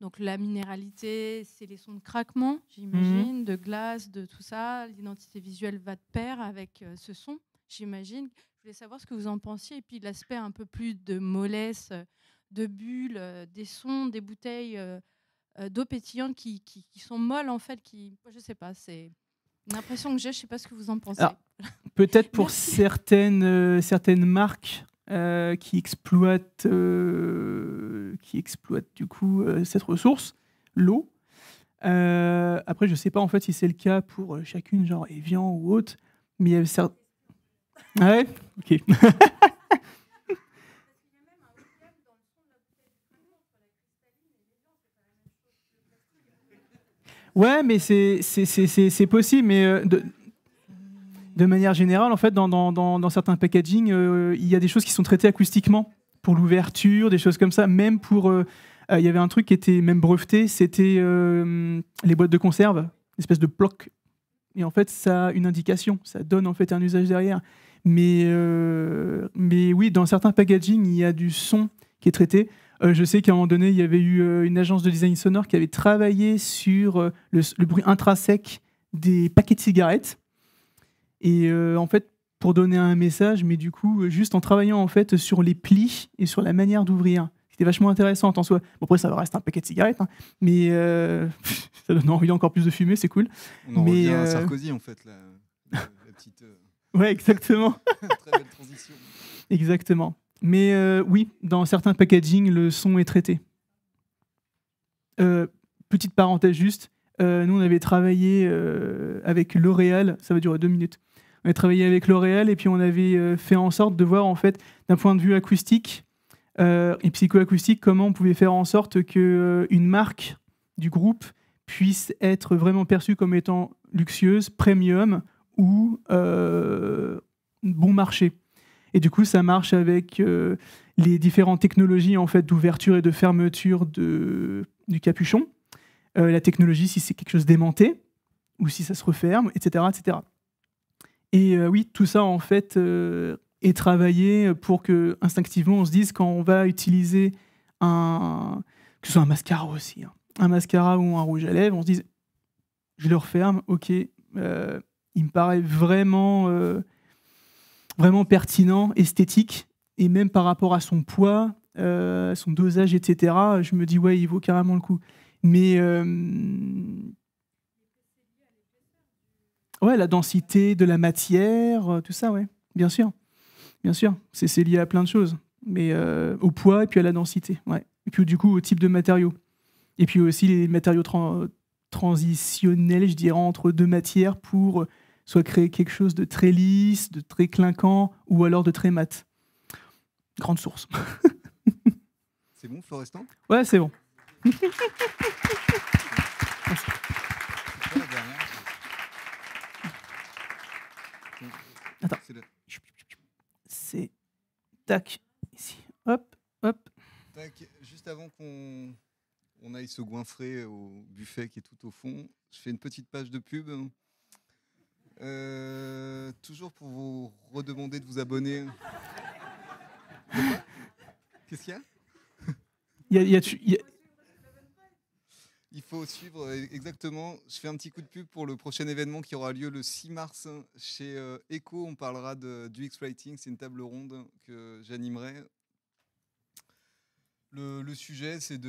donc la minéralité, c'est les sons de craquement, j'imagine, de glace, de tout ça. L'identité visuelle va de pair avec ce son, j'imagine. Je voulais savoir ce que vous en pensiez. Et puis l'aspect un peu plus de mollesse, de bulles, des sons, des bouteilles d'eau pétillante qui sont molles, en fait. Je ne sais pas, c'est une impression que j'ai, je ne sais pas ce que vous en pensez. Alors, peut-être pour certaines marques qui exploitent du coup cette ressource, l'eau. Après, je ne sais pas en fait si c'est le cas pour chacune, genre Evian ou autre, mais il y a certains... Ah ouais, ok. Ouais, mais c'est possible, mais de manière générale, en fait, dans certains packaging, il y a des choses qui sont traitées acoustiquement pour l'ouverture, des choses comme ça. Même pour, il y avait un truc qui était même breveté, c'était les boîtes de conserve, une espèce de bloc. Et en fait, ça a une indication, ça donne en fait un usage derrière. Mais oui, dans certains packaging, il y a du son qui est traité. Je sais qu'à un moment donné, il y avait eu une agence de design sonore qui avait travaillé sur le bruit intrinsèque des paquets de cigarettes. Et en fait, pour donner un message, mais du coup, juste en travaillant en fait sur les plis et sur la manière d'ouvrir. C'était vachement intéressant en soi. Bon, après, ça reste un paquet de cigarettes, hein, mais ça donne envie encore plus de fumer, c'est cool. On en revient à Sarkozy, en fait, la petite... Ouais, exactement. Très belle transition. Exactement. Mais oui, dans certains packaging, le son est traité. Petite parenthèse juste, nous on avait travaillé avec L'Oréal, ça va durer 2 minutes. On avait travaillé avec L'Oréal et puis on avait fait en sorte de voir en fait, d'un point de vue acoustique et psychoacoustique, comment on pouvait faire en sorte qu'une marque du groupe puisse être vraiment perçue comme étant luxueuse, premium, ou bon marché. Et du coup, ça marche avec les différentes technologies en fait, d'ouverture et de fermeture du capuchon. La technologie, si c'est quelque chose d'aimanté, ou si ça se referme, etc. etc. Et oui, tout ça, en fait, est travaillé pour que, instinctivement, on se dise quand on va utiliser que ce soit un mascara aussi, hein, un mascara ou un rouge à lèvres, on se dise, je le referme, ok, il me paraît vraiment, vraiment pertinent, esthétique, et même par rapport à son poids, son dosage, etc., je me dis, ouais, il vaut carrément le coup. Mais ouais, la densité de la matière, tout ça, ouais, bien sûr. Bien sûr, c'est lié à plein de choses, mais au poids et puis à la densité, ouais. Et puis du coup au type de matériaux. Et puis aussi les matériaux transitionnels, je dirais, entre deux matières pour soit créer quelque chose de très lisse, de très clinquant, ou alors de très mat. Grande source. C'est bon, Florestan ? Ouais, c'est bon. Attends. C'est tac, ici. Hop, hop. Tac. Juste avant qu'on aille se goinfrer au buffet qui est tout au fond, je fais une petite page de pub. Toujours pour vous redemander de vous abonner. Qu'est-ce qu'il y a ? Il faut suivre exactement. Je fais un petit coup de pub pour le prochain événement qui aura lieu le 6 mars chez Echo. On parlera du X-Writing. C'est une table ronde que j'animerai. Le sujet, c'est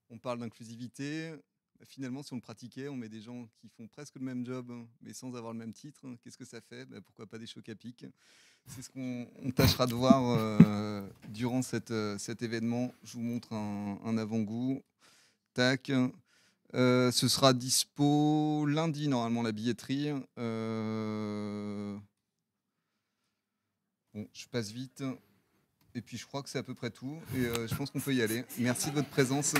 on parle d'inclusivité. Finalement, si on le pratiquait, on met des gens qui font presque le même job, mais sans avoir le même titre. Qu'est-ce que ça fait ? Pourquoi pas des chocs à pic ? C'est ce qu'on tâchera de voir durant cet événement. Je vous montre un avant-goût. Tac. Ce sera dispo lundi, normalement, la billetterie. Bon, je passe vite. Et puis, je crois que c'est à peu près tout. Et je pense qu'on peut y aller. Merci de votre présence.